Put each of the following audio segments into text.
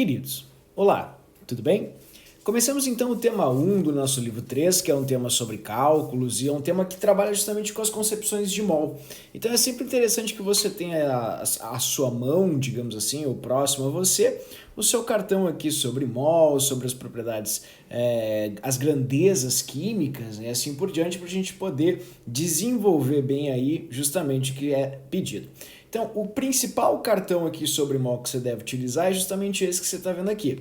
Queridos, olá, tudo bem? Começamos então o tema 1 do nosso livro 3, que é um tema sobre cálculos e é um tema que trabalha justamente com as concepções de mol. Então é sempre interessante que você tenha a sua mão, digamos assim, ou próximo a você, o seu cartão aqui sobre mol, sobre as propriedades, as grandezas químicas e assim por diante, para a gente poder desenvolver bem aí justamente o que é pedido. Então, o principal cartão aqui sobre mol que você deve utilizar é justamente esse que você está vendo aqui.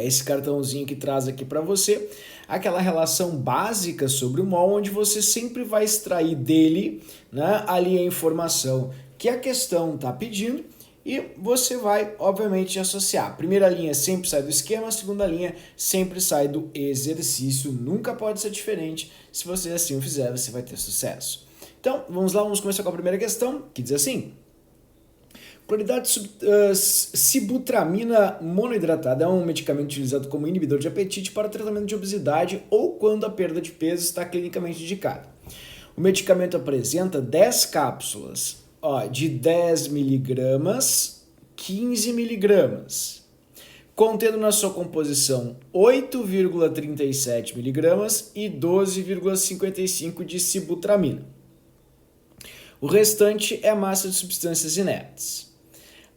Esse cartãozinho que traz aqui para você aquela relação básica sobre o mol, onde você sempre vai extrair dele, né, ali a informação que a questão está pedindo e você vai, obviamente, associar. A primeira linha sempre sai do esquema, a segunda linha sempre sai do exercício. Nunca pode ser diferente. Se você assim o fizer, você vai ter sucesso. Então, vamos lá, vamos começar com a primeira questão, que diz assim: cloridade sibutramina monoidratada é um medicamento utilizado como inibidor de apetite para o tratamento de obesidade ou quando a perda de peso está clinicamente indicada. O medicamento apresenta 10 cápsulas de 10 miligramas, 15 miligramas, contendo na sua composição 8,37 miligramas e 12,55 de sibutramina. O restante é massa de substâncias inertes.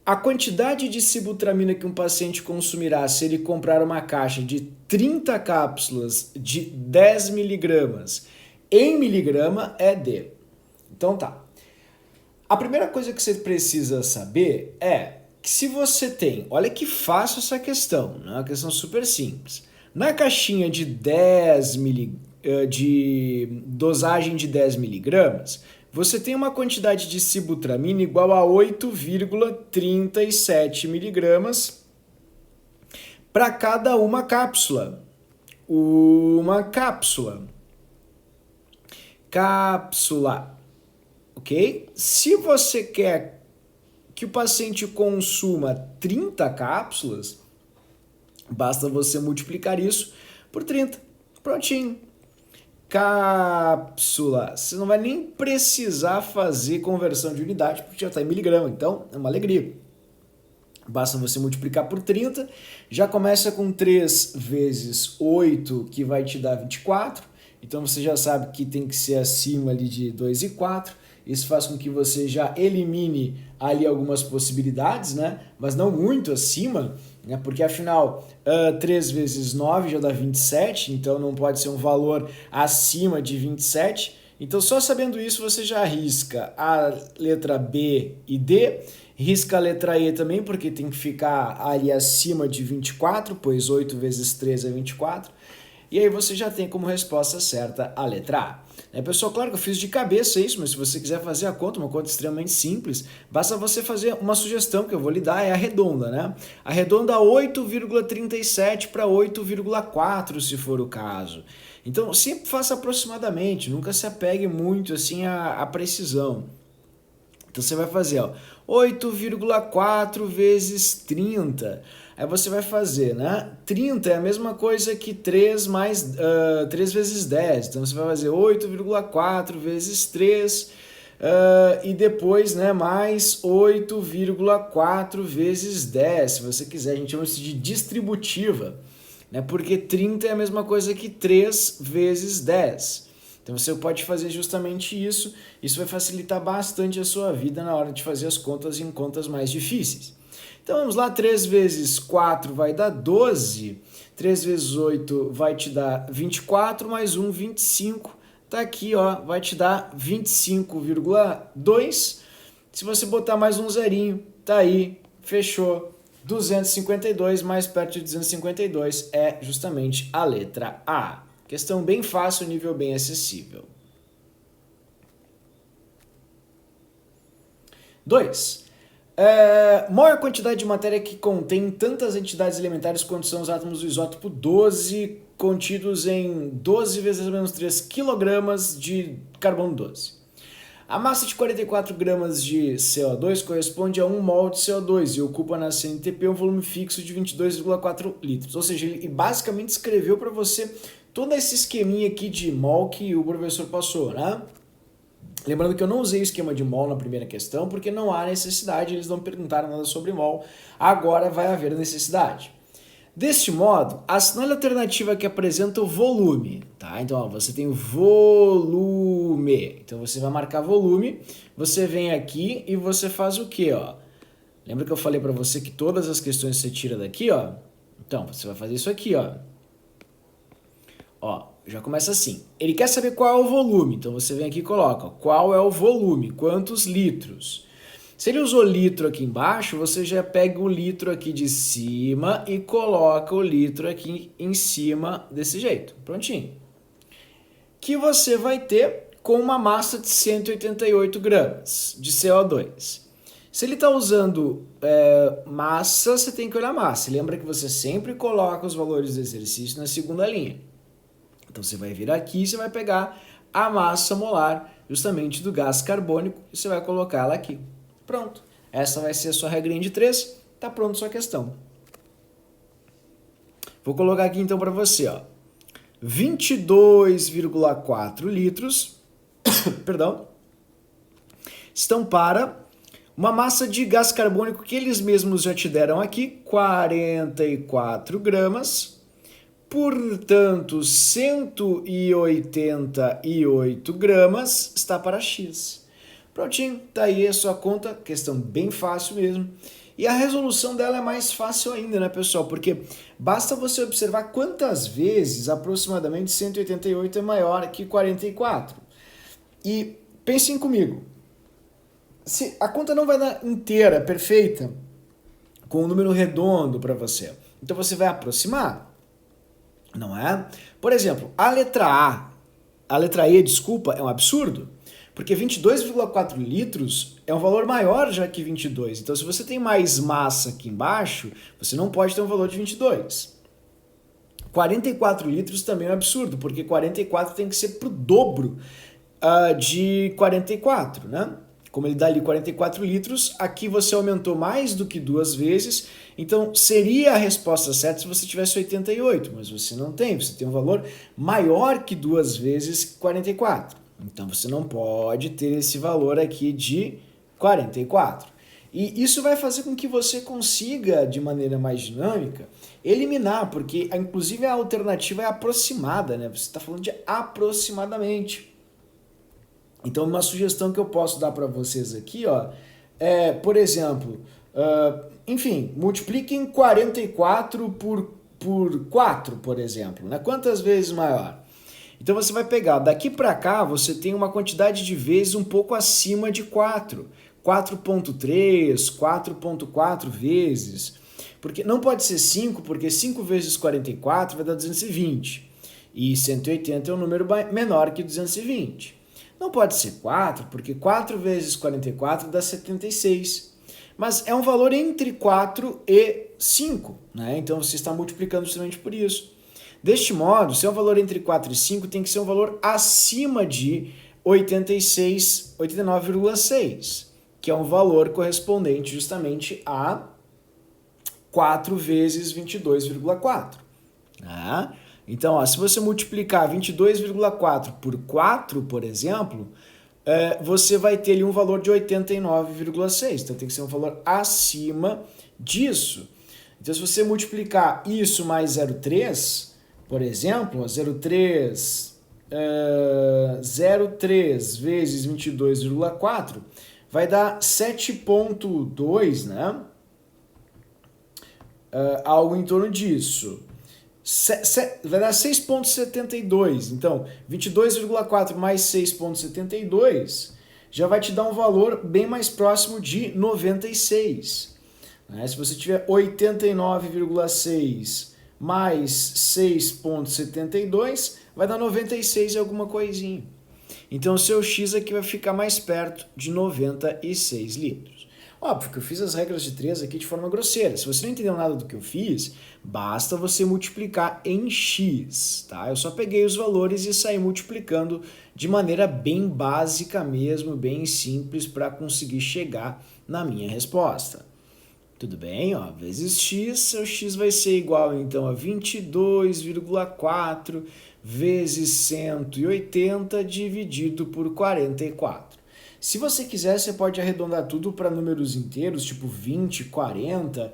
A quantidade de sibutramina que um paciente consumirá se ele comprar uma caixa de 30 cápsulas de 10 miligramas em miligrama é de... Então tá. A primeira coisa que você precisa saber é que se você tem... Olha que fácil essa questão, né? Uma questão super simples. Na caixinha de 10 de dosagem de 10 miligramas, você tem uma quantidade de sibutramina igual a 8,37 miligramas para cada uma cápsula. Uma cápsula. Cápsula. Ok? Se você quer que o paciente consuma 30 cápsulas, basta você multiplicar isso por 30. Prontinho. Cápsula. Você não vai nem precisar fazer conversão de unidade, porque já está em miligrama, então é uma alegria. Basta você multiplicar por 30, já começa com 3 vezes 8, que vai te dar 24, então você já sabe que tem que ser acima ali de 2 e 4, isso faz com que você já elimine ali algumas possibilidades, né? Mas não muito acima, né? Porque afinal 3 vezes 9 já dá 27, então não pode ser um valor acima de 27. Então só sabendo isso você já risca a letra B e D, risca a letra E também, porque tem que ficar ali acima de 24, pois 8 vezes 3 é 24. E aí você já tem como resposta certa a letra A. Pessoal, claro que eu fiz de cabeça isso, mas se você quiser fazer a conta, uma conta extremamente simples, basta você fazer uma sugestão que eu vou lhe dar, é arredonda, né? Arredonda 8,37 para 8,4 se for o caso. Então sempre faça aproximadamente, nunca se apegue muito assim à precisão. Então você vai fazer 8,4 vezes 30. Aí você vai fazer, né? 30 é a mesma coisa que 3 vezes 10. Então você vai fazer 8,4 vezes 3 e depois, né, mais 8,4 vezes 10. Se você quiser, a gente chama isso de distributiva, né? Porque 30 é a mesma coisa que 3 vezes 10. Então você pode fazer justamente isso. Isso vai facilitar bastante a sua vida na hora de fazer as contas em contas mais difíceis. Então vamos lá, 3 vezes 4 vai dar 12, 3 vezes 8 vai te dar 24, mais 1, 25, tá aqui, vai te dar 25,2. Se você botar mais um zerinho, tá aí, fechou. 252, mais perto de 252 é justamente a letra A. Questão bem fácil, nível bem acessível. 2. Maior quantidade de matéria que contém tantas entidades elementares quanto são os átomos do isótopo 12, contidos em 12 vezes menos 3 kg de carbono 12. A massa de 44 gramas de CO2 corresponde a 1 mol de CO2 e ocupa na CNTP um volume fixo de 22,4 litros. Ou seja, ele basicamente escreveu para você todo esse esqueminha aqui de mol que o professor passou, né? Lembrando que eu não usei o esquema de mol na primeira questão, porque não há necessidade, eles não perguntaram nada sobre mol, agora vai haver necessidade. Deste modo, assinale a alternativa que apresenta o volume, tá? Então, ó, você tem o volume, então você vai marcar volume, você vem aqui e você faz o quê, ó? Lembra que eu falei para você que todas as questões você tira daqui, ó? Então, você vai fazer isso aqui, ó. Ó, já começa assim. Ele quer saber qual é o volume, então você vem aqui e coloca qual é o volume, quantos litros. Se ele usou litro aqui embaixo, você já pega o litro aqui de cima e coloca o litro aqui em cima desse jeito. Prontinho. Que você vai ter com uma massa de 188 gramas de CO2. Se ele está usando massa, você tem que olhar massa. Lembra que você sempre coloca os valores do exercício na segunda linha. Então você vai vir aqui e você vai pegar a massa molar justamente do gás carbônico e você vai colocar ela aqui. Pronto. Essa vai ser a sua regrinha de 3. Tá pronto a sua questão. Vou colocar aqui então para você, ó. 22,4 litros perdão, estão para uma massa de gás carbônico que eles mesmos já te deram aqui, 44 gramas. Portanto, 188 gramas está para X. Prontinho, tá aí a sua conta, questão bem fácil mesmo. E a resolução dela é mais fácil ainda, né, pessoal? Porque basta você observar quantas vezes aproximadamente 188 é maior que 44. E pensem comigo, se a conta não vai dar inteira, perfeita, com um número redondo para você, então você vai aproximar. Não é? Por exemplo, a letra E, desculpa, é um absurdo, porque 22,4 litros é um valor maior já que 22. Então, se você tem mais massa aqui embaixo, você não pode ter um valor de 22. 44 litros também é um absurdo, porque 44 tem que ser para o dobro de 44, né? Como ele dá ali 44 litros, aqui você aumentou mais do que 2 vezes, então seria a resposta certa se você tivesse 88, mas você não tem, você tem um valor maior que 2 vezes 44. Então você não pode ter esse valor aqui de 44. E isso vai fazer com que você consiga, de maneira mais dinâmica, eliminar, porque inclusive a alternativa é aproximada, né? Você está falando de aproximadamente. Então, uma sugestão que eu posso dar para vocês aqui, ó, por exemplo, enfim, multipliquem 44 por 4, por exemplo, né? Quantas vezes maior? Então, você vai pegar, daqui para cá, você tem uma quantidade de vezes um pouco acima de 4. 4,3, 4,4 vezes. Porque não pode ser 5, porque 5 vezes 44 vai dar 220. E 180 é um número menor que 220. Não pode ser 4, porque 4 vezes 44 dá 76. Mas é um valor entre 4 e 5, né? Então você está multiplicando justamente por isso. Deste modo, se é um valor entre 4 e 5, tem que ser um valor acima de 89,6, que é um valor correspondente justamente a 4 vezes 22,4. Tá? Então, ó, se você multiplicar 22,4 por 4, por exemplo, você vai ter ali um valor de 89,6. Então, tem que ser um valor acima disso. Então, se você multiplicar isso mais 0,3, por exemplo, 0,3 vezes 22,4 vai dar 7,2, né? Algo em torno disso. Vai dar 6,72. Então, 22,4 mais 6,72 já vai te dar um valor bem mais próximo de 96. Né? Se você tiver 89,6 mais 6,72, vai dar 96 e alguma coisinha. Então, o seu X aqui vai ficar mais perto de 96 litros. Óbvio que eu fiz as regras de 3 aqui de forma grosseira. Se você não entendeu nada do que eu fiz, basta você multiplicar em X, tá? Eu só peguei os valores e saí multiplicando de maneira bem básica mesmo, bem simples, para conseguir chegar na minha resposta. Tudo bem? Ó, vezes X, seu X vai ser igual então a 22,4 vezes 180 dividido por 44. Se você quiser, você pode arredondar tudo para números inteiros, tipo 20, 40,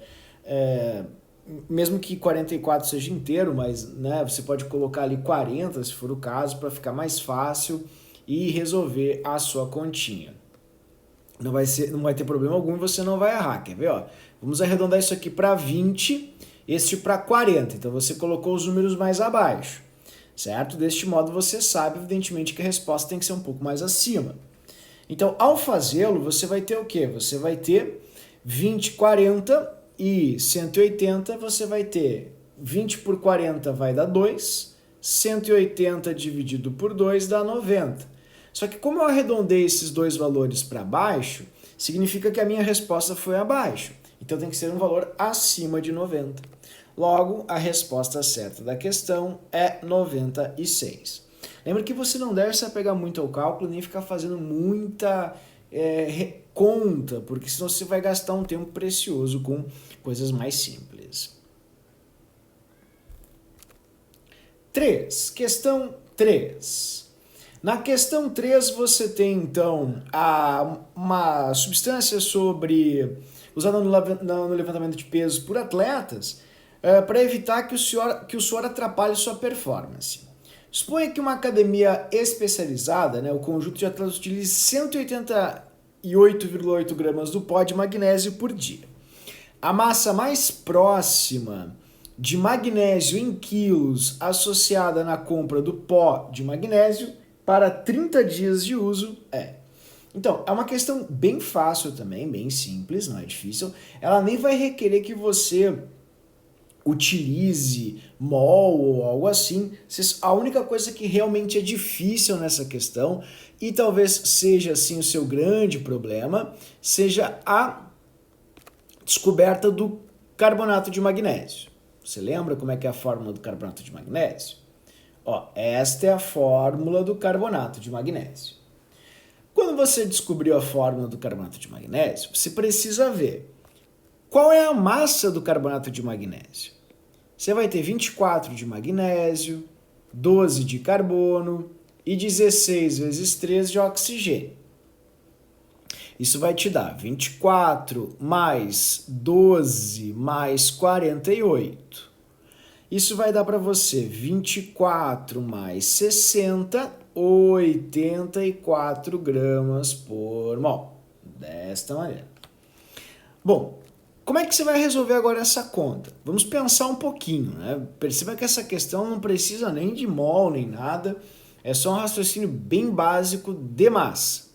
mesmo que 44 seja inteiro, mas né, você pode colocar ali 40, se for o caso, para ficar mais fácil e resolver a sua continha. Não vai ter problema algum e você não vai errar, quer ver? Ó? Vamos arredondar isso aqui para 20, este para 40, então você colocou os números mais abaixo, certo? Deste modo você sabe, evidentemente, que a resposta tem que ser um pouco mais acima. Então, ao fazê-lo, você vai ter o quê? Você vai ter 20, 40 e 180, você vai ter 20 por 40 vai dar 2, 180 dividido por 2 dá 90. Só que como eu arredondei esses dois valores para baixo, significa que a minha resposta foi abaixo. Então tem que ser um valor acima de 90. Logo, a resposta certa da questão é 96. Lembra que você não deve se apegar muito ao cálculo, nem ficar fazendo muita conta, porque senão você vai gastar um tempo precioso com coisas mais simples. 3. Questão 3. Na questão 3, você tem, então, uma substância usada no levantamento de pesos por atletas para evitar que o suor atrapalhe sua performance. Suponha que uma academia especializada, né, o conjunto de atletas utilize 188,8 gramas do pó de magnésio por dia. A massa mais próxima de magnésio em quilos associada na compra do pó de magnésio para 30 dias de uso é. Então, é uma questão bem fácil também, bem simples, não é difícil. Ela nem vai requerer que você utilize mol ou algo assim. A única coisa que realmente é difícil nessa questão, e talvez seja assim o seu grande problema, seja a descoberta do carbonato de magnésio. Você lembra como é que é a fórmula do carbonato de magnésio? Ó, esta é a fórmula do carbonato de magnésio. Quando você descobriu a fórmula do carbonato de magnésio, você precisa ver qual é a massa do carbonato de magnésio. Você vai ter 24 de magnésio, 12 de carbono e 16 vezes 3 de oxigênio. Isso vai te dar 24 mais 12 mais 48. Isso vai dar para você 24 mais 60, 84 gramas por mol. Desta maneira. Bom, como é que você vai resolver agora essa conta? Vamos pensar um pouquinho, né? Perceba que essa questão não precisa nem de mol, nem nada. É só um raciocínio bem básico de massa.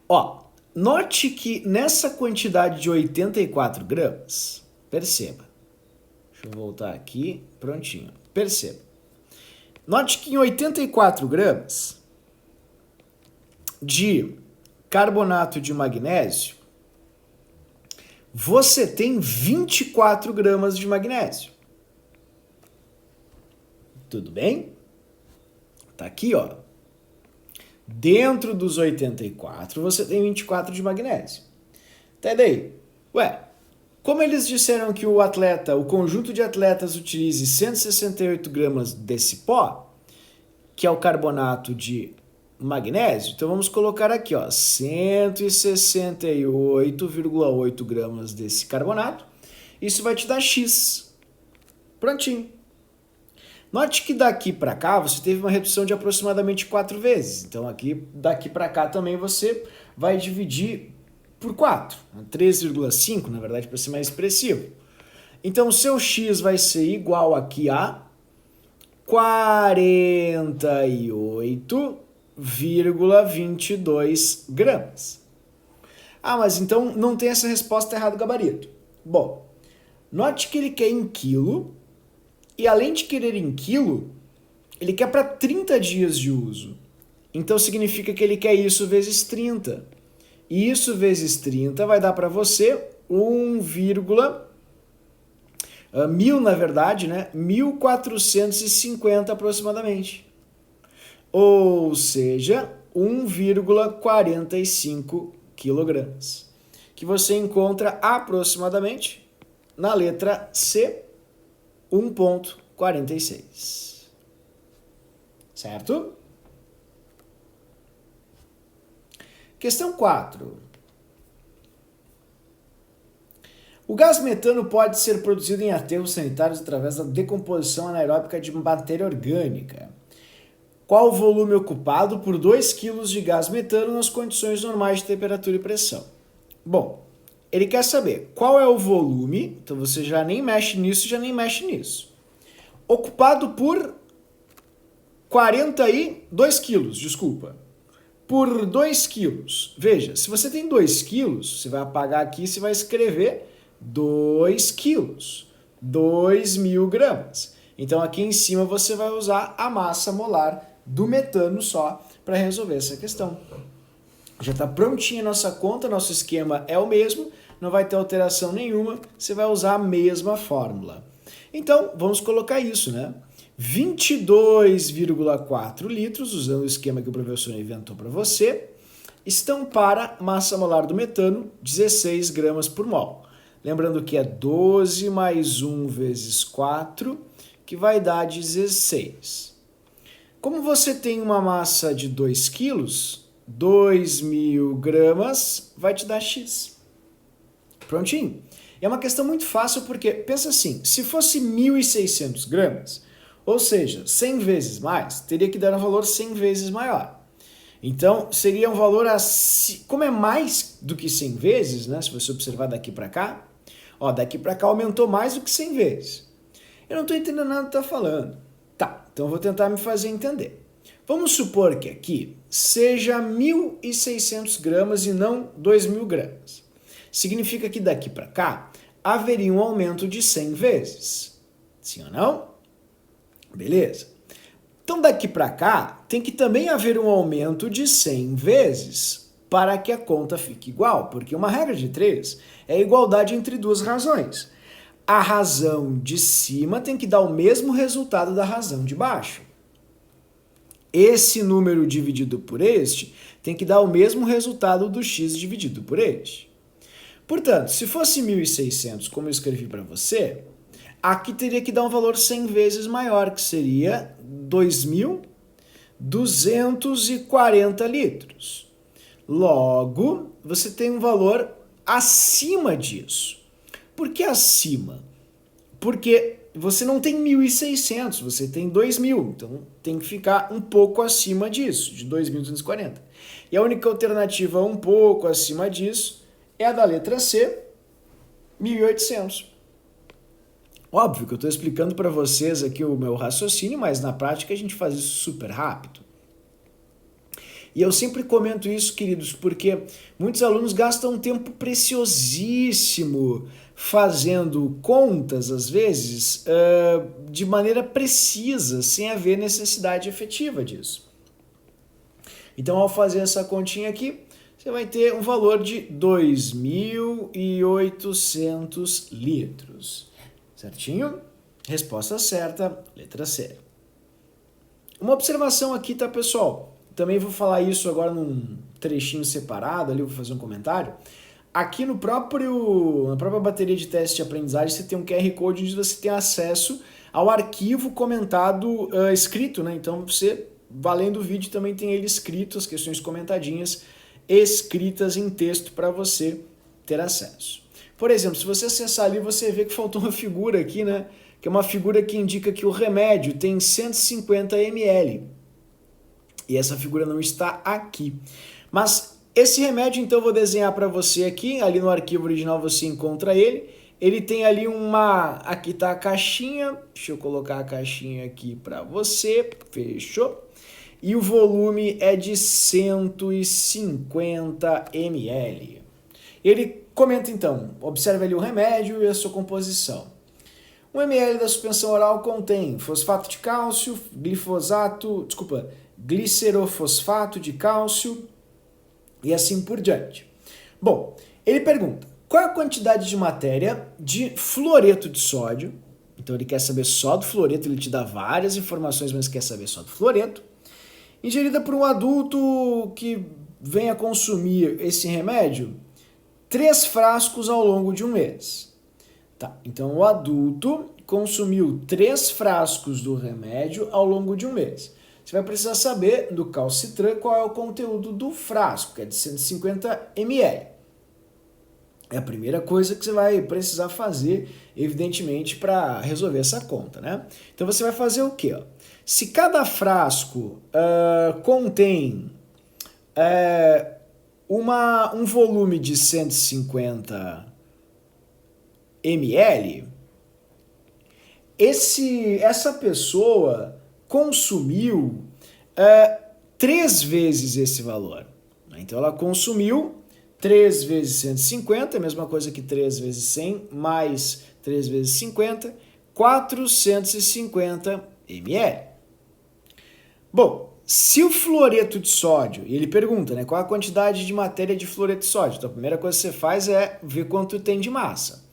Ó, note que nessa quantidade de 84 gramas, perceba. Deixa eu voltar aqui, prontinho. Perceba. Note que em 84 gramas de carbonato de magnésio, você tem 24 gramas de magnésio. Tudo bem? Tá aqui, ó. Dentro dos 84, você tem 24 de magnésio. Até daí. Ué, como eles disseram que o conjunto de atletas utilize 168 gramas desse pó, que é o carbonato de magnésio, então vamos colocar aqui, ó, 168,8 gramas desse carbonato. Isso vai te dar X. Prontinho. Note que daqui para cá você teve uma redução de aproximadamente 4 vezes. Então daqui para cá também você vai dividir por 4. 3,5, na verdade, para ser mais expressivo. Então o seu X vai ser igual aqui a 48,22 gramas. Ah, mas então não tem essa resposta errada do gabarito. Bom, note que ele quer em quilo, e além de querer em quilo, ele quer para 30 dias de uso. Então significa que ele quer isso vezes 30. E isso vezes 30 vai dar para você 1,1000, na verdade, né? 1.450 aproximadamente. Ou seja, 1,45 quilogramas. Que você encontra aproximadamente na letra C, 1,46. certo? Questão 4. O gás metano pode ser produzido em aterros sanitários através da decomposição anaeróbica de matéria orgânica. Qual o volume ocupado por 2 kg de gás metano nas condições normais de temperatura e pressão? Bom, ele quer saber qual é o volume, então você já nem mexe nisso, já nem mexe nisso. Ocupado por 42 quilos, desculpa. Por 2 quilos. Veja, se você tem 2 quilos, você vai apagar aqui e você vai escrever 2 quilos, 2.000 gramas. Então aqui em cima você vai usar a massa molar do metano só para resolver essa questão. Já está prontinha a nossa conta, nosso esquema é o mesmo, não vai ter alteração nenhuma, você vai usar a mesma fórmula. Então vamos colocar isso, né? 22,4 litros, usando o esquema que o professor inventou para você, estão para massa molar do metano, 16 gramas por mol. Lembrando que é 12 mais 1 vezes 4, que vai dar 16. Como você tem uma massa de 2 quilos, 2.000 gramas vai te dar X. Prontinho? É uma questão muito fácil porque, pensa assim, se fosse 1.600 gramas, ou seja, 100 vezes mais, teria que dar um valor 100 vezes maior. Então, seria um valor, como é mais do que 100 vezes, né? Se você observar daqui para cá, ó, daqui para cá aumentou mais do que 100 vezes. Eu não estou entendendo nada que está falando. Tá, então eu vou tentar me fazer entender. Vamos supor que aqui seja 1.600 gramas e não 2.000 gramas. Significa que daqui para cá haveria um aumento de 100 vezes. Sim ou não? Beleza. Então daqui para cá tem que também haver um aumento de 100 vezes para que a conta fique igual, porque uma regra de 3 é a igualdade entre duas razões. A razão de cima tem que dar o mesmo resultado da razão de baixo. Esse número dividido por este tem que dar o mesmo resultado do x dividido por este. Portanto, se fosse 1.600, como eu escrevi para você, aqui teria que dar um valor 100 vezes maior, que seria 2.240 litros. Logo, você tem um valor acima disso. Por que acima? Porque você não tem 1.600, você tem 2.000. Então, tem que ficar um pouco acima disso, de 2.240. E a única alternativa um pouco acima disso é a da letra C, 1.800. Óbvio que eu estou explicando para vocês aqui o meu raciocínio, mas na prática a gente faz isso super rápido. E eu sempre comento isso, queridos, porque muitos alunos gastam um tempo preciosíssimo fazendo contas, às vezes, de maneira precisa, sem haver necessidade efetiva disso. Então, ao fazer essa continha aqui, você vai ter um valor de 2.800 litros. Certinho? Resposta certa, letra C. Uma observação aqui, tá, pessoal? Também vou falar isso agora num trechinho separado, ali eu vou fazer um comentário. Aqui na própria bateria de teste de aprendizagem, você tem um QR Code onde você tem acesso ao arquivo comentado escrito, né? Então, você, valendo o vídeo, também tem ele escrito, as questões comentadinhas, escritas em texto para você ter acesso. Por exemplo, se você acessar ali, você vê que faltou uma figura aqui, né? Que é uma figura que indica que o remédio tem 150 ml. E essa figura não está aqui. Mas esse remédio, então, eu vou desenhar para você aqui. Ali no arquivo original você encontra ele. Ele tem ali aqui está a caixinha. Deixa eu colocar a caixinha aqui para você. Fechou? E o volume é de 150 ml. Ele comenta então, observe ali o remédio e a sua composição. 1 ml da suspensão oral contém fosfato de cálcio, glicerofosfato de cálcio e assim por diante. Bom, ele pergunta, qual é a quantidade de matéria de fluoreto de sódio? Então ele quer saber só do fluoreto, ele te dá várias informações, mas quer saber só do fluoreto. Ingerida por um adulto que venha consumir esse remédio, 3 frascos ao longo de um mês. Tá, então o adulto consumiu 3 frascos do remédio ao longo de um mês. você vai precisar saber do calcitran qual é o conteúdo do frasco, que é de 150 ml. É a primeira coisa que você vai precisar fazer, evidentemente, para resolver essa conta, né? Então você vai fazer o quê? Se cada frasco contém um volume de 150 ml, essa pessoa consumiu 3 vezes esse valor. Então ela consumiu 3 vezes 150, a mesma coisa que 3 vezes 100, mais 3 vezes 50, 450 ml. Bom, se o fluoreto de sódio, e ele pergunta, né, qual a quantidade de matéria de fluoreto de sódio? Então a primeira coisa que você faz é ver quanto tem de massa.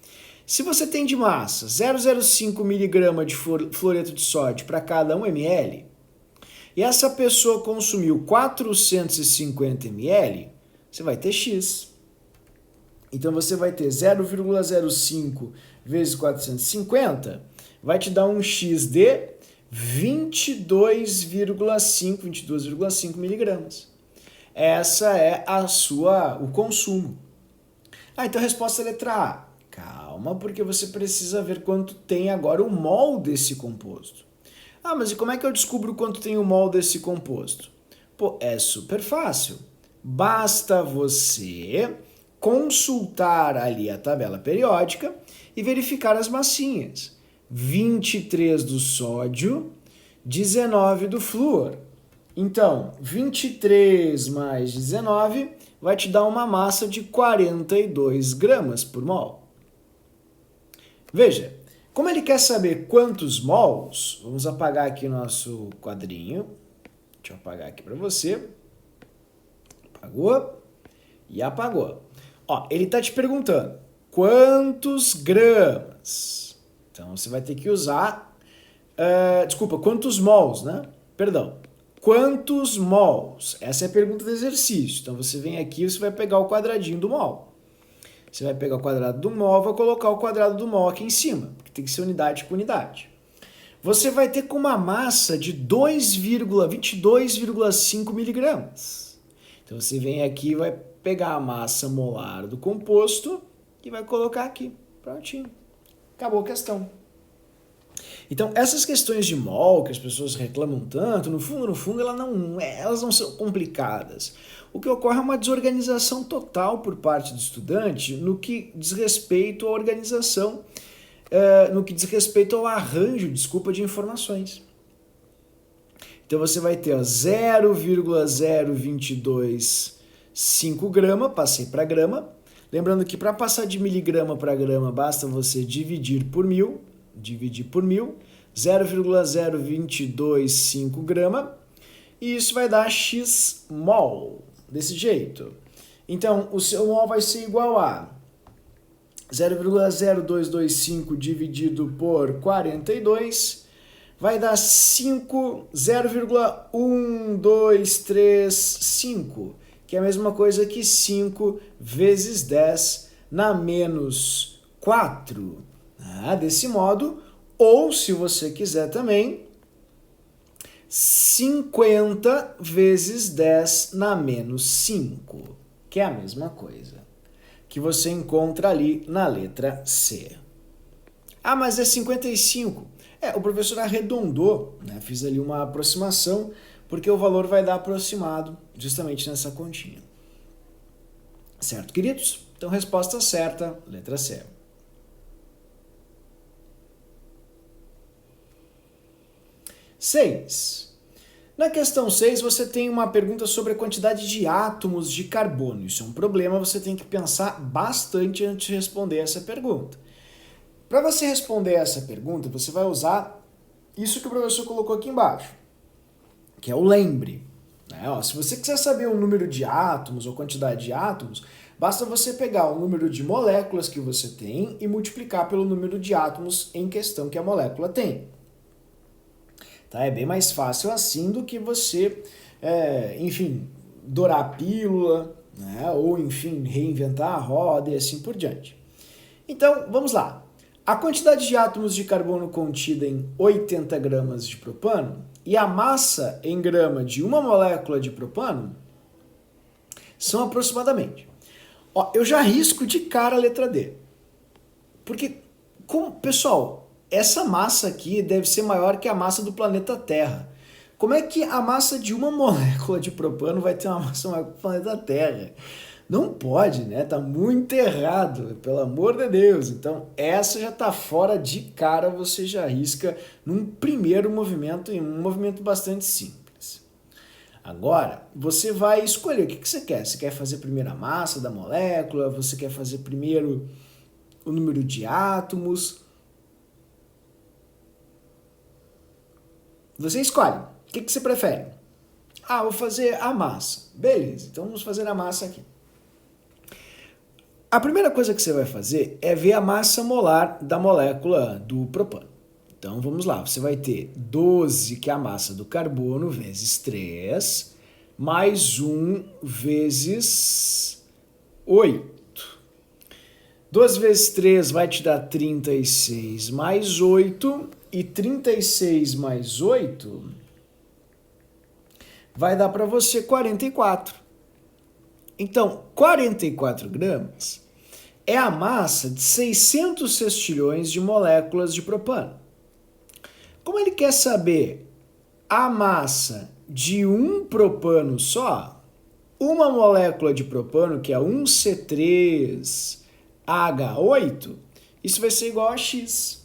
Se você tem de massa 0,05 mg de fluoreto de sódio para cada 1 ml, e essa pessoa consumiu 450 ml, você vai ter X. Então você vai ter 0,05 vezes 450, vai te dar um X de 22,5 miligramas. Essa é o consumo. Então a resposta é a letra A. Calma, porque você precisa ver quanto tem agora o mol desse composto. Mas e como é que eu descubro quanto tem o mol desse composto? Pô, é super fácil. Basta você consultar ali a tabela periódica e verificar as massinhas. 23 do sódio, 19 do flúor. Então, 23 mais 19 vai te dar uma massa de 42 gramas por mol. Veja, como ele quer saber quantos mols, vamos apagar aqui nosso quadrinho. Deixa eu apagar aqui para você. Apagou e apagou. Ele está te perguntando quantos gramas. Então você vai ter que usar, quantos mols, né? Perdão. Quantos mols? Essa é a pergunta do exercício. Então você vem aqui e você vai pegar o quadradinho do mol. Você vai pegar o quadrado do mol, vai colocar o quadrado do mol aqui em cima, porque tem que ser unidade por unidade. Você vai ter com uma massa de 22,5 miligramas. Então você vem aqui e vai pegar a massa molar do composto e vai colocar aqui. Prontinho. Acabou a questão. Então, essas questões de mol que as pessoas reclamam tanto, no fundo, elas não são complicadas. O que ocorre é uma desorganização total por parte do estudante no que diz respeito à organização, no que diz respeito ao arranjo, de informações. Então, você vai ter 0,0225 grama, passei para grama. Lembrando que para passar de miligrama para grama, basta você dividir por 1000, 0,0225 grama, e isso vai dar X mol, desse jeito. Então, o seu mol vai ser igual a 0,0225 dividido por 42, vai dar 0,1235, que é a mesma coisa que 5 vezes 10 na menos 4. Desse modo, ou se você quiser também, 50 vezes 10 na menos 5, que é a mesma coisa, que você encontra ali na letra C. Mas é 55. O professor arredondou, né? Fiz ali uma aproximação, porque o valor vai dar aproximado justamente nessa continha. Certo, queridos? Então, resposta certa, letra C. 6. Na questão 6, você tem uma pergunta sobre a quantidade de átomos de carbono. Isso é um problema, você tem que pensar bastante antes de responder essa pergunta. Para você responder essa pergunta, você vai usar isso que o professor colocou aqui embaixo, que é o lembre. Se você quiser saber o número de átomos ou quantidade de átomos, basta você pegar o número de moléculas que você tem e multiplicar pelo número de átomos em questão que a molécula tem. É bem mais fácil assim do que você, dourar a pílula, né? Ou, reinventar a roda e assim por diante. Então, vamos lá. A quantidade de átomos de carbono contida em 80 gramas de propano e a massa em grama de uma molécula de propano são aproximadamente. Ó, eu já risco de cara a letra D. Porque, pessoal, essa massa aqui deve ser maior que a massa do planeta Terra. Como é que a massa de uma molécula de propano vai ter uma massa maior que o planeta Terra? Não pode, né? Tá muito errado, pelo amor de Deus. Então, essa já tá fora de cara, você já arrisca num primeiro movimento, em um movimento bastante simples. Agora, você vai escolher o que você quer. Você quer fazer primeiro a massa da molécula? Você quer fazer primeiro o número de átomos? Você escolhe. O que você prefere? Ah, vou fazer a massa. Beleza, então vamos fazer a massa aqui. A primeira coisa que você vai fazer é ver a massa molar da molécula do propano. Então vamos lá, você vai ter 12, que é a massa do carbono, vezes 3, mais 1 vezes 8. 12 vezes 3 vai te dar 36 mais 8, e 36 mais 8 vai dar para você 44. Então, 44 gramas é a massa de 600 sextilhões de moléculas de propano. Como ele quer saber a massa de um propano só, uma molécula de propano, que é 1C3H8, isso vai ser igual a X.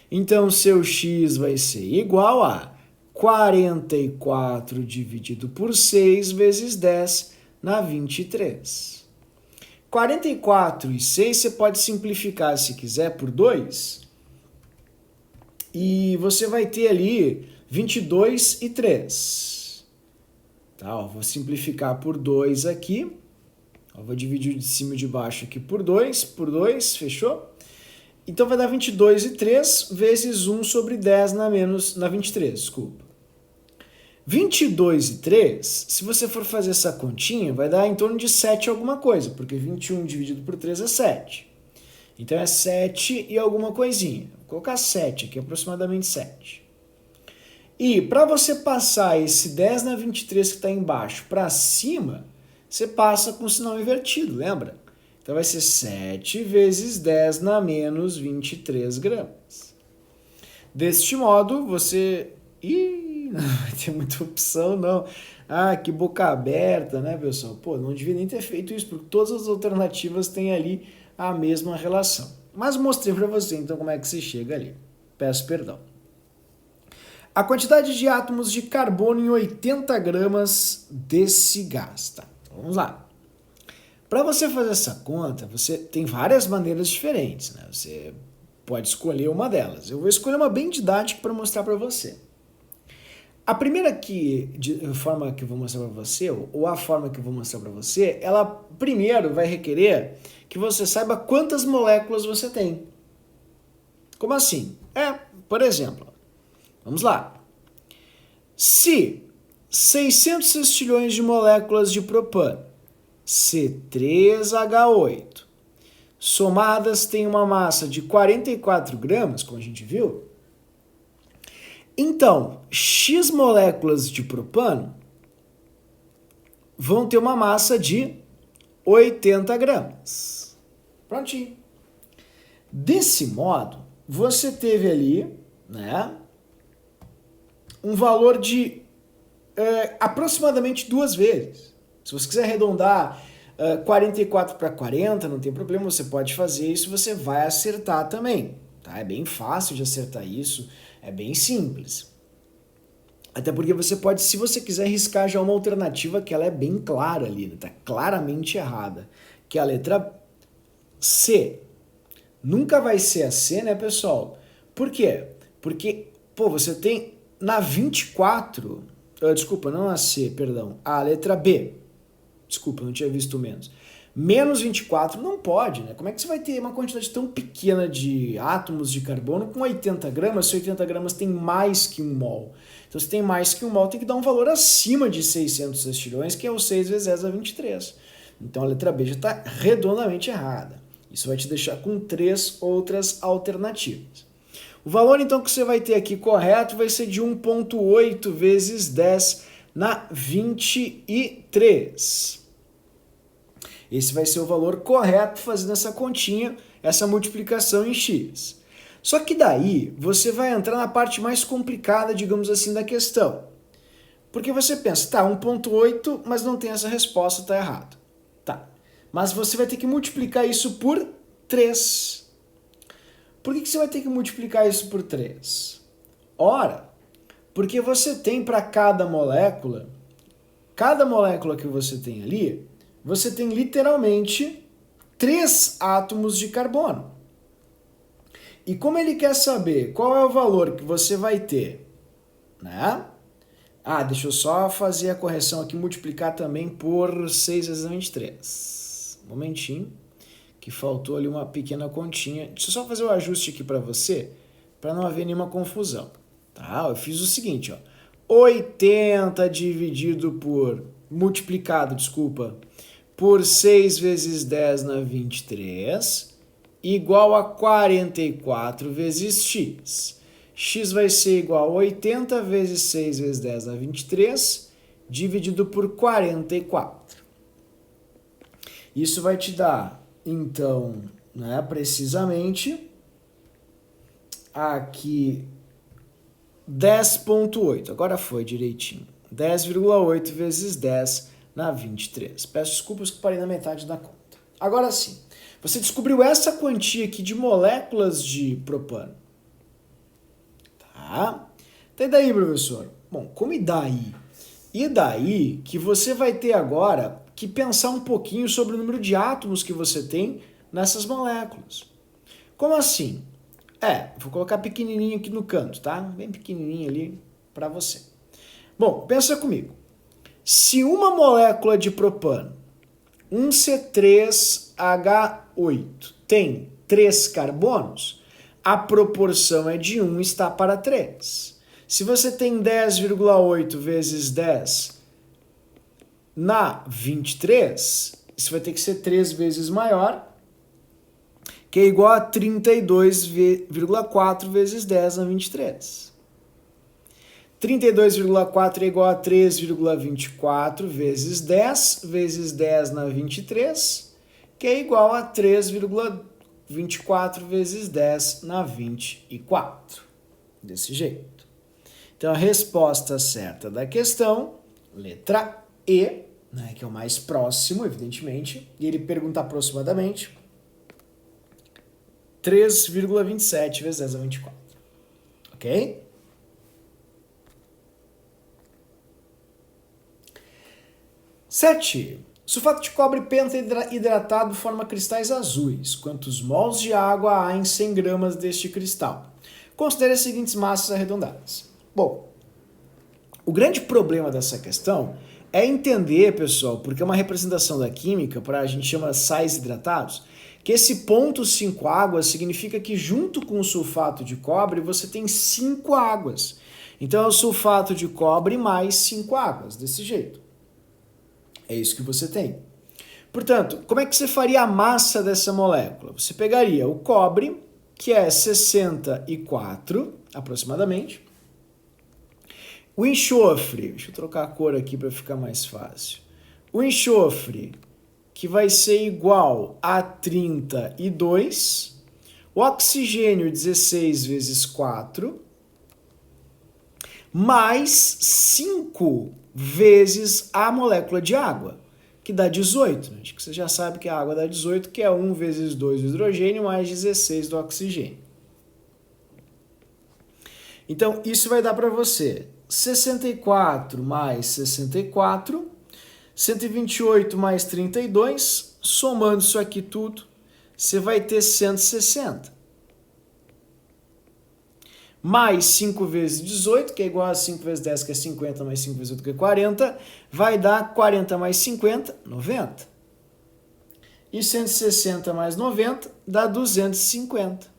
Então, seu X vai ser igual a 44 dividido por 6 vezes 10 na 23. 44 e 6 você pode simplificar, se quiser, por 2. E você vai ter ali 22 e 3. Tá, ó, vou simplificar por 2 aqui. Ó, vou dividir de cima e de baixo aqui por 2, fechou? Então vai dar 22 e 3 vezes 1 sobre 10 na 23, desculpa. 22 e 3, se você for fazer essa continha, vai dar em torno de 7 alguma coisa, porque 21 dividido por 3 é 7. Então é 7 e alguma coisinha. Vou colocar 7 aqui, aproximadamente 7. E para você passar esse 10 na 23 que está embaixo para cima, você passa com o sinal invertido, lembra? Então vai ser 7 vezes 10 na menos 23 gramas. Deste modo, você... não vai ter muita opção, não. Ah, que boca aberta, né, pessoal? Pô, não devia nem ter feito isso, porque todas as alternativas têm ali a mesma relação. Mas mostrei para você, então, como é que se chega ali. Peço perdão. A quantidade de átomos de carbono em 80 gramas desse gás, tá? Vamos lá. Para você fazer essa conta, você tem várias maneiras diferentes, né? Você pode escolher uma delas. Eu vou escolher uma bem didática para mostrar para você. A primeira forma que eu vou mostrar para você, ou a forma que eu vou mostrar para você, ela primeiro vai requerer que você saiba quantas moléculas você tem. Como assim? Por exemplo, vamos lá. Se 600 sextilhões de moléculas de propano, C3H8, somadas têm uma massa de 44 gramas, como a gente viu, então, X moléculas de propano vão ter uma massa de 80 gramas. Prontinho. Desse modo, você teve ali, né, um valor de aproximadamente 2 vezes. Se você quiser arredondar 44 para 40, não tem problema, você pode fazer isso, você vai acertar também. Tá? É bem fácil de acertar isso. É bem simples. Até porque você pode, se você quiser, riscar já uma alternativa que ela é bem clara ali, né? Tá claramente errada, que é a letra C. Nunca vai ser a C, né, pessoal? Por quê? Porque, você tem na 24, desculpa, não a C, perdão, a letra B. Desculpa, não tinha visto menos. Menos 24 não pode, né? Como é que você vai ter uma quantidade tão pequena de átomos de carbono com 80 gramas, se 80 gramas tem mais que 1 mol? Então, se tem mais que 1 mol, tem que dar um valor acima de 600 sextilhões, que é o 6 vezes 10 a 23. Então, a letra B já está redondamente errada. Isso vai te deixar com 3 outras alternativas. O valor, então, que você vai ter aqui correto vai ser de 1,8 vezes 10 na 23. Esse vai ser o valor correto fazendo essa continha, essa multiplicação em x. Só que daí você vai entrar na parte mais complicada, digamos assim, da questão. Porque você pensa, tá, 1,8, mas não tem essa resposta, tá errado. Tá, mas você vai ter que multiplicar isso por 3. Por que você vai ter que multiplicar isso por 3? Ora, porque você tem para cada molécula que você tem ali, você tem literalmente 3 átomos de carbono. E como ele quer saber qual é o valor que você vai ter, né? Ah, deixa eu só fazer a correção aqui, multiplicar também por 6 vezes 23. Um momentinho, que faltou ali uma pequena continha. Deixa eu só fazer o ajuste aqui para você, para não haver nenhuma confusão. Tá? Eu fiz o seguinte, ó. 80 dividido por, multiplicado, desculpa, por 6 vezes 10 na 23, igual a 44 vezes x. X vai ser igual a 80 vezes 6 vezes 10 na 23, dividido por 44. Isso vai te dar, então, né, precisamente, aqui 10,8. Agora foi direitinho. 10,8 vezes 10 na 23. Peço desculpas que parei na metade da conta. Agora sim, você descobriu essa quantia aqui de moléculas de propano. Tá? E daí, professor? Bom, como e daí? E daí que você vai ter agora que pensar um pouquinho sobre o número de átomos que você tem nessas moléculas. Como assim? Vou colocar pequenininho aqui no canto, tá? Bem pequenininho ali para você. Bom, pensa comigo. Se uma molécula de propano, um C3H8, tem 3 carbonos, a proporção é de 1 está para 3. Se você tem 10,8 vezes 10 na 23, isso vai ter que ser 3 vezes maior, que é igual a 32,4 vezes 10 na 23. 32,4 é igual a 3,24 vezes 10 vezes 10 na 23, que é igual a 3,24 vezes 10 na 24. Desse jeito. Então, a resposta certa da questão, letra E, né, que é o mais próximo, evidentemente, e ele pergunta aproximadamente 3,27 vezes 10 a 24. Ok? Sete. Sulfato de cobre penta-hidratado forma cristais azuis. Quantos mols de água há em 100 gramas deste cristal? Considere as seguintes massas arredondadas. Bom, o grande problema dessa questão é entender, pessoal, porque é uma representação da química, a gente chama sais hidratados, que esse ponto 5 águas significa que junto com o sulfato de cobre você tem 5 águas. Então é o sulfato de cobre mais 5 águas, desse jeito. É isso que você tem. Portanto, como é que você faria a massa dessa molécula? Você pegaria o cobre, que é 64 aproximadamente, o enxofre, deixa eu trocar a cor aqui para ficar mais fácil. O enxofre, que vai ser igual a 32, o oxigênio 16 vezes 4, mais 5 vezes a molécula de água, que dá 18. Acho que você já sabe que a água dá 18, que é 1 vezes 2 do hidrogênio mais 16 do oxigênio. Então, isso vai dar para você 64 mais 64, 128 mais 32, somando isso aqui tudo, você vai ter 160. Mais 5 vezes 18, que é igual a 5 vezes 10, que é 50, mais 5 vezes 8, que é 40, vai dar 40 mais 50, 90. E 160 mais 90 dá 250.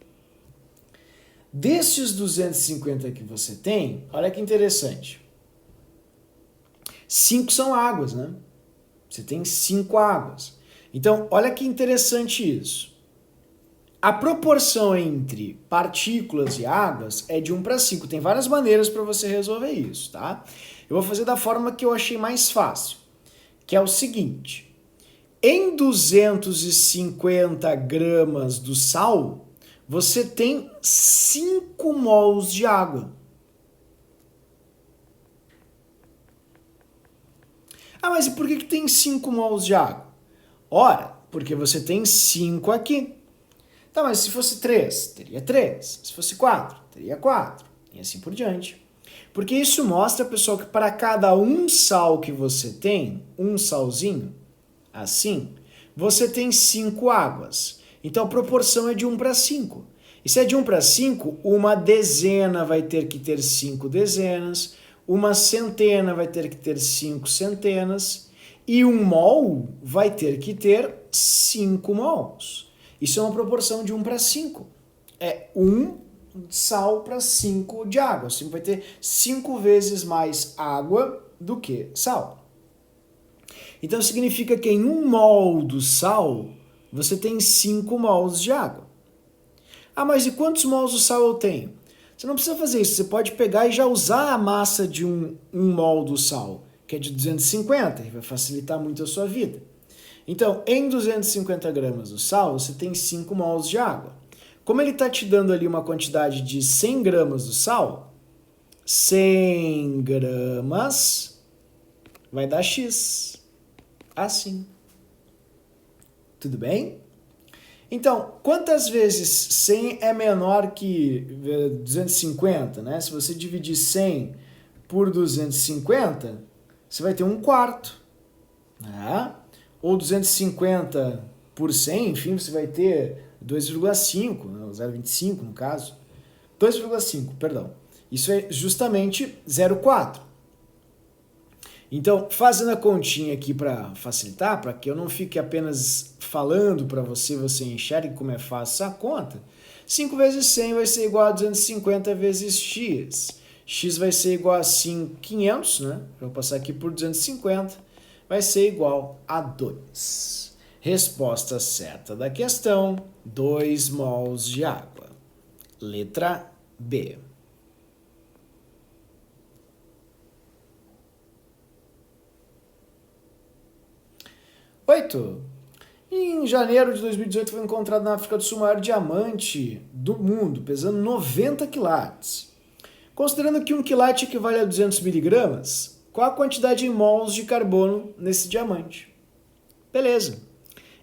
Destes 250 que você tem, olha que interessante. 5 são águas, né? Você tem 5 águas. Então, olha que interessante isso. A proporção entre partículas e águas é de 1 para 5. Tem várias maneiras para você resolver isso, tá? Eu vou fazer da forma que eu achei mais fácil, que é o seguinte. Em 250 gramas do sal, você tem 5 mols de água. Ah, mas e por que tem 5 mols de água? Ora, porque você tem 5 aqui. Tá, mas se fosse 3, teria 3. Se fosse 4, teria 4. E assim por diante. Porque isso mostra, pessoal, que para cada um sal que você tem, um salzinho, assim, você tem 5 águas. Então a proporção é de 1 para 5. E se é de 1 para 5, uma dezena vai ter que ter 5 dezenas, uma centena vai ter que ter 5 centenas, e um mol vai ter que ter 5 mols. Isso é uma proporção de 1 para 5. É 1 sal para 5 de água. Assim vai ter 5 vezes mais água do que sal. Então significa que em 1 mol do sal, você tem 5 mols de água. Ah, mas e quantos mols do sal eu tenho? Você não precisa fazer isso. Você pode pegar e já usar a massa de um mol do sal, que é de 250, e vai facilitar muito a sua vida. Então, em 250 gramas do sal, você tem 5 mols de água. Como ele está te dando ali uma quantidade de 100 gramas do sal, 100 gramas vai dar X. Assim. Tudo bem? Então, quantas vezes 100 é menor que 250, né? Se você dividir 100 por 250, você vai ter 1/4, né? Ou 250 por 100, enfim, você vai ter 2,5, 0,25 no caso. 2,5, perdão. Isso é justamente 0,4. Então, fazendo a continha aqui para facilitar, para que eu não fique apenas falando para você, você enxergue como é fácil essa conta, 5 vezes 100 vai ser igual a 250 vezes x. X vai ser igual a 500, né? Eu vou passar aqui por 250, vai ser igual a 2. Resposta certa da questão, 2 mols de água. Letra B. Em janeiro de 2018 foi encontrado na África do Sul o maior diamante do mundo, pesando 90 quilates. Considerando que 1 quilate equivale a 200 miligramas, qual a quantidade em mols de carbono nesse diamante? Beleza.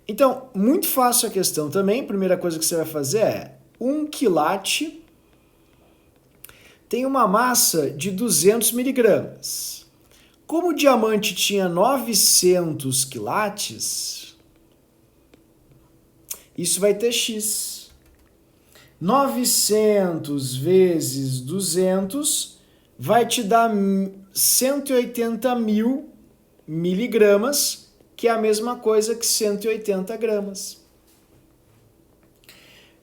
Então, muito fácil a questão também. Primeira coisa que você vai fazer é 1 quilate tem uma massa de 200 miligramas. Como o diamante tinha 900 quilates, isso vai ter X. 900 vezes 200 vai te dar 180 mil miligramas, que é a mesma coisa que 180 gramas.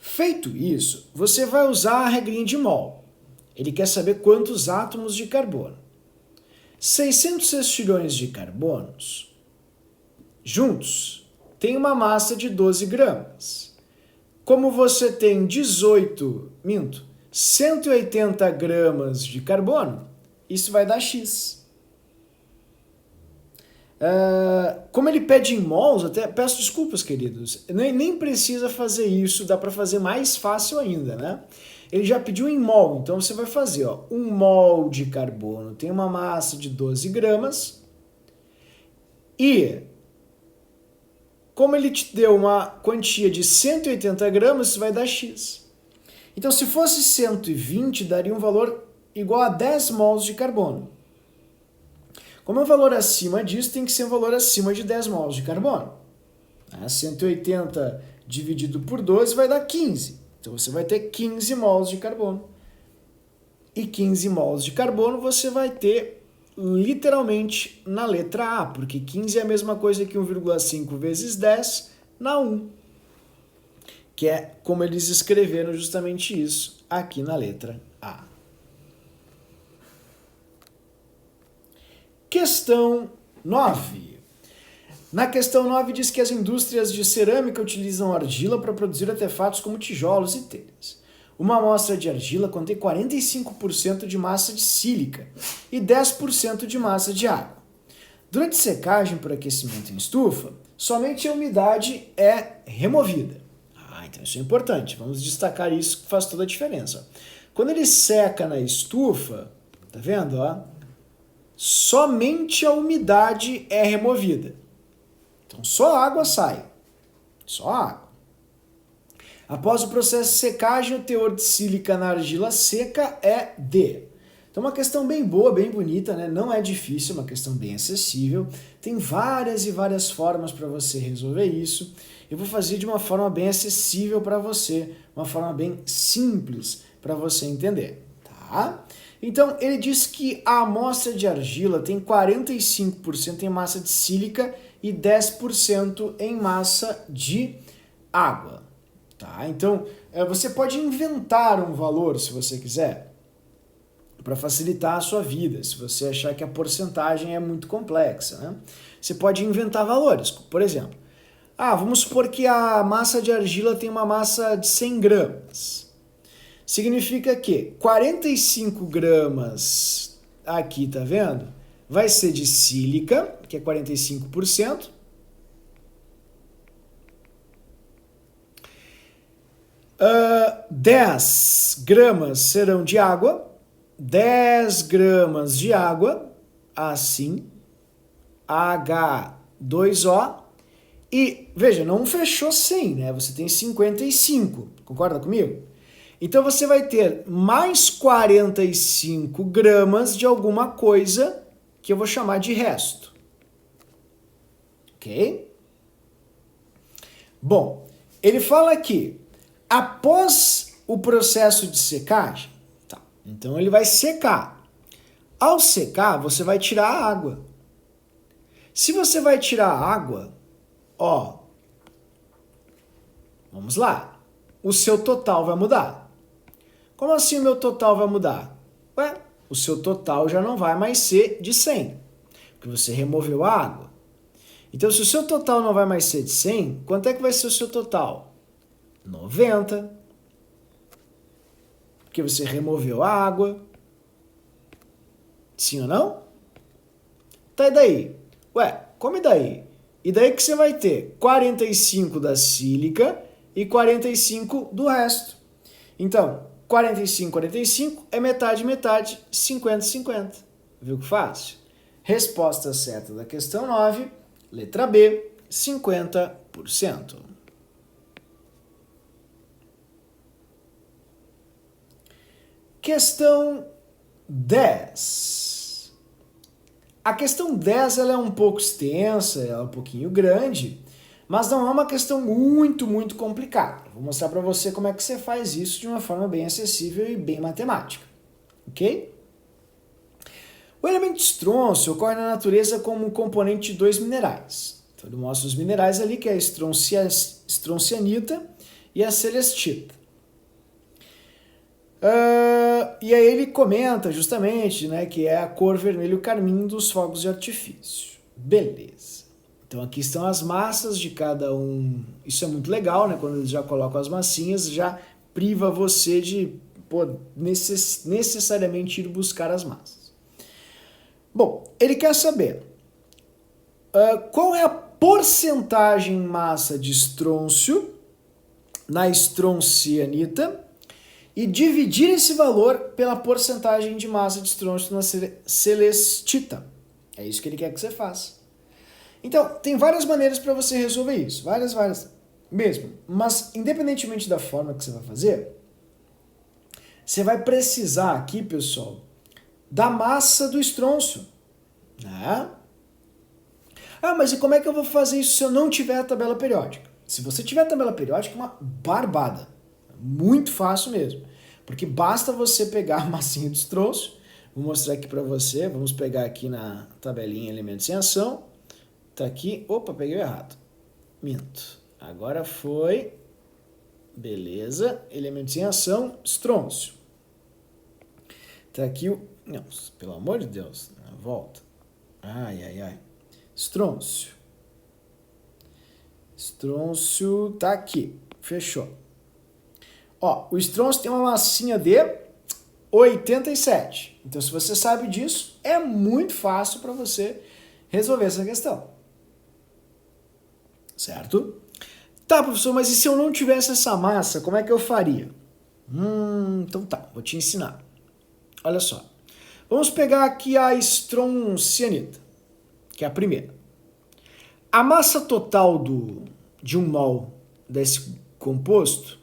Feito isso, você vai usar a regrinha de mol. Ele quer saber quantos átomos de carbono. 600 sextilhões de carbonos juntos tem uma massa de 12 gramas. Como você tem 180 gramas de carbono, isso vai dar X. Como ele pede em mols, até peço desculpas, queridos, nem precisa fazer isso, dá para fazer mais fácil ainda, né? Ele já pediu em mol, então você vai fazer, ó, 1 mol de carbono tem uma massa de 12 gramas e como ele te deu uma quantia de 180 gramas, isso vai dar X. Então, se fosse 120, daria um valor igual a 10 mols de carbono. Como é um valor acima disso, tem que ser um valor acima de 10 mols de carbono. 180 dividido por 12 vai dar 15. Então, você vai ter 15 mols de carbono. E 15 mols de carbono você vai ter literalmente na letra A, porque 15 é a mesma coisa que 1,5 vezes 10 na 1. Que é como eles escreveram justamente isso aqui na letra A. Questão 9. Na questão 9 diz que as indústrias de cerâmica utilizam argila para produzir artefatos como tijolos e telhas. Uma amostra de argila contém 45% de massa de sílica e 10% de massa de água. Durante secagem por aquecimento em estufa, somente a umidade é removida. Então isso é importante, vamos destacar isso que faz toda a diferença. Quando ele seca na estufa, tá vendo? Ó? Somente a umidade é removida. Então só a água sai. Só a água. Após o processo de secagem, o teor de sílica na argila seca é D. Então uma questão bem boa, bem bonita, né? Não é difícil, é uma questão bem acessível. Tem várias e várias formas para você resolver isso. Eu vou fazer de uma forma bem acessível para você, uma forma bem simples para você entender, tá? Então ele diz que a amostra de argila tem 45% em massa de sílica e 10% em massa de água, tá? Então você pode inventar um valor se você quiser, para facilitar a sua vida, se você achar que a porcentagem é muito complexa, né? Você pode inventar valores, por exemplo, vamos supor que a massa de argila tem uma massa de 100 gramas. Significa que 45 gramas aqui, tá vendo? Vai ser de sílica, que é 45%. Uh, 10 gramas serão de água. 10 gramas de água, assim, H2O. E, veja, não fechou 100, né? Você tem 55, concorda comigo? Então você vai ter mais 45 gramas de alguma coisa que eu vou chamar de resto. Ok? Bom, ele fala aqui, após o processo de secagem, tá, então ele vai secar. Ao secar, você vai tirar a água. Se você vai tirar a água, ó, vamos lá, o seu total vai mudar. Como assim o meu total vai mudar? Ué, o seu total já não vai mais ser de 100, porque você removeu a água. Então, se o seu total não vai mais ser de 100, quanto é que vai ser o seu total? 90. Porque você removeu a água. Sim ou não? Tá, e daí? Ué, como e daí? E daí que você vai ter 45 da sílica e 45 do resto. Então, 45, 45 é metade, metade, 50, 50. Viu que fácil? Resposta certa da questão 9, letra B, 50%. Questão 10. A questão 10 ela é um pouco extensa, ela é um pouquinho grande, mas não é uma questão muito complicada. Vou mostrar para você como é que você faz isso de uma forma bem acessível e bem matemática, ok? O elemento estrôncio ocorre na natureza como um componente de dois minerais. Então ele mostra os minerais ali, que é a estroncianita e a celestita. E aí ele comenta justamente, né, que é a cor vermelho carmim dos fogos de artifício. Beleza. Então aqui estão as massas de cada um. Isso é muito legal, né? Quando eles já colocam as massinhas, já priva você de necessariamente ir buscar as massas. Bom, ele quer saber qual é a porcentagem massa de estrôncio na estroncianita e dividir esse valor pela porcentagem de massa de estrôncio na celestita. É isso que ele quer que você faça. Então, tem várias maneiras para você resolver isso. Várias mesmo. Mas, independentemente da forma que você vai fazer, você vai precisar aqui, pessoal, da massa do estrôncio. Né? Mas e como é que eu vou fazer isso se eu não tiver a tabela periódica? Se você tiver a tabela periódica, é uma barbada. Muito fácil mesmo. Porque basta você pegar a massinha do estrôncio. Vou mostrar aqui para você. Vamos pegar aqui na tabelinha elementos em ação. Tá aqui. Opa, peguei errado. Minto. Agora foi. Beleza. Elementos em ação. Estrôncio. Tá aqui o... Não, pelo amor de Deus. Volta. Ai. Estrôncio. Estrôncio tá aqui. Fechou. Ó, o estrôncio tem uma massinha de 87. Então, se você sabe disso, é muito fácil para você resolver essa questão. Certo? Tá, professor, mas e se eu não tivesse essa massa, como é que eu faria? Então tá, vou te ensinar. Olha só. Vamos pegar aqui a estroncianita, que é a primeira. A massa total de 1 mol desse composto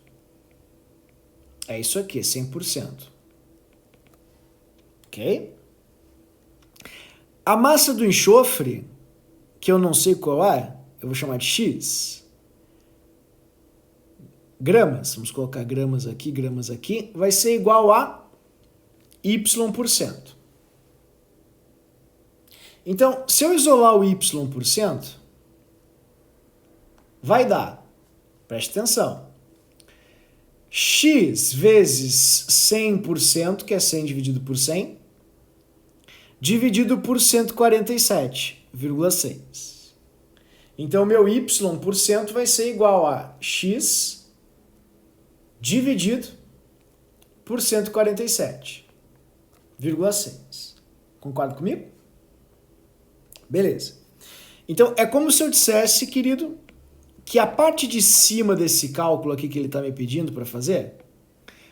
é isso aqui, 100%. Ok? A massa do enxofre, que eu não sei qual é, eu vou chamar de X. Gramas, vamos colocar gramas aqui, vai ser igual a Y%. Então, se eu isolar o Y%, vai dar, preste atenção, X vezes 100%, que é 100 dividido por 100, dividido por 147,6. Então, meu Y% vai ser igual a X dividido por 147,6. Concorda comigo? Beleza. Então, é como se eu dissesse, querido, que a parte de cima desse cálculo aqui que ele está me pedindo para fazer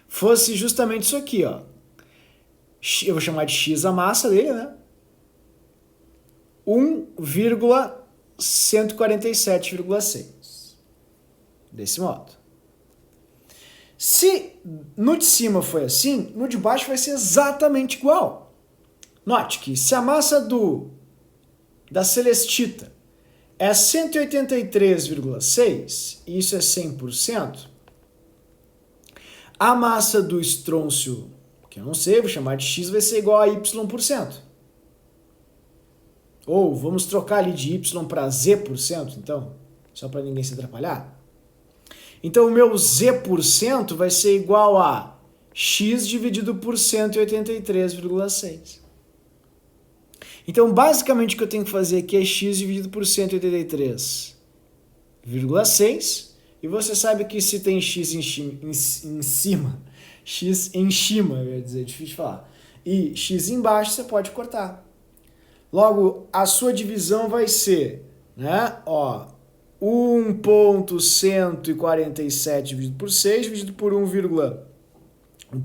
fosse justamente isso aqui, ó. Eu vou chamar de X a massa dele, né? 1,147,6. Desse modo. Se no de cima foi assim, no de baixo vai ser exatamente igual. Note que se a massa da celestita é 183,6, e isso é 100%, a massa do estrôncio, que eu não sei, vou chamar de X, vai ser igual a Y%. Ou vamos trocar ali de Y para Z%, então, só para ninguém se atrapalhar. Então, o meu Z% vai ser igual a X dividido por 183,6. Então, basicamente, o que eu tenho que fazer aqui é X dividido por 183,6. E você sabe que se tem X em cima, X em cima, eu ia dizer, difícil de falar, e X embaixo, você pode cortar. Logo, a sua divisão vai ser, né, ó, 1,147 dividido por 6, dividido por 1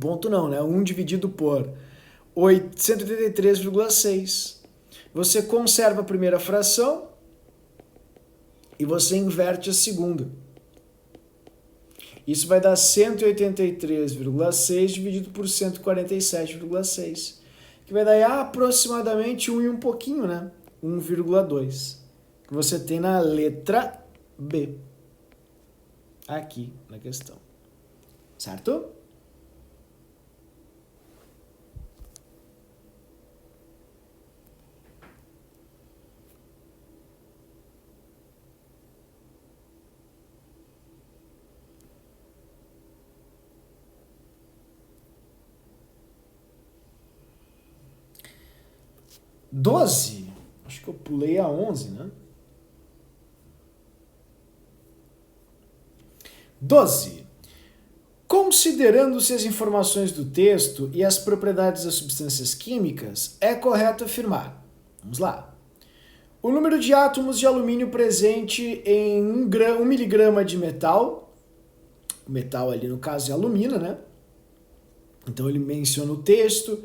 ponto não, né? 1 dividido por 183,6. Você conserva a primeira fração e você inverte a segunda. Isso vai dar 183,6 dividido por 147,6, que vai dar aproximadamente 1 e um pouquinho, né? 1,2, que você tem na letra B, aqui na questão, certo? Doze, acho que eu pulei a 11, né? 12. Considerando-se as informações do texto e as propriedades das substâncias químicas, é correto afirmar. Vamos lá. O número de átomos de alumínio presente em 1 miligrama de metal, o metal ali no caso é alumina, né? Então ele menciona o texto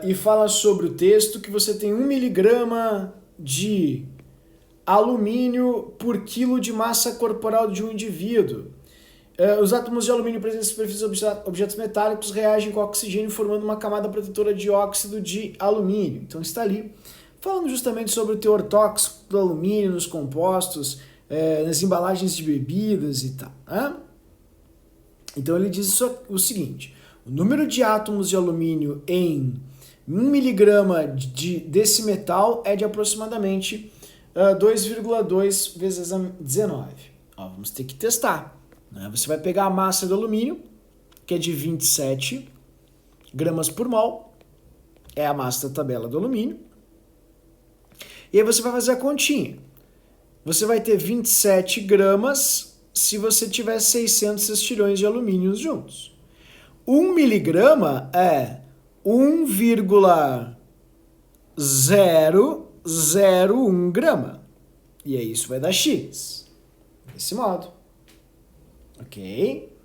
e fala sobre o texto que você tem 1 miligrama de alumínio por quilo de massa corporal de um indivíduo. Os átomos de alumínio presentes na superfície de objetos metálicos reagem com oxigênio formando uma camada protetora de óxido de alumínio. Então está ali falando justamente sobre o teor tóxico do alumínio nos compostos, nas embalagens de bebidas e tal. Né? Então ele diz o seguinte: o número de átomos de alumínio em 1 miligrama desse metal é de aproximadamente 2,2 vezes 19. Ó, vamos ter que testar. Né? Você vai pegar a massa do alumínio, que é de 27 gramas por mol, é a massa da tabela do alumínio, e aí você vai fazer a continha. você vai ter 27 gramas se você tiver 600 sextilhões de alumínio juntos. 1 miligrama é 1,001 grama. E aí isso vai dar X. Desse modo. Ok?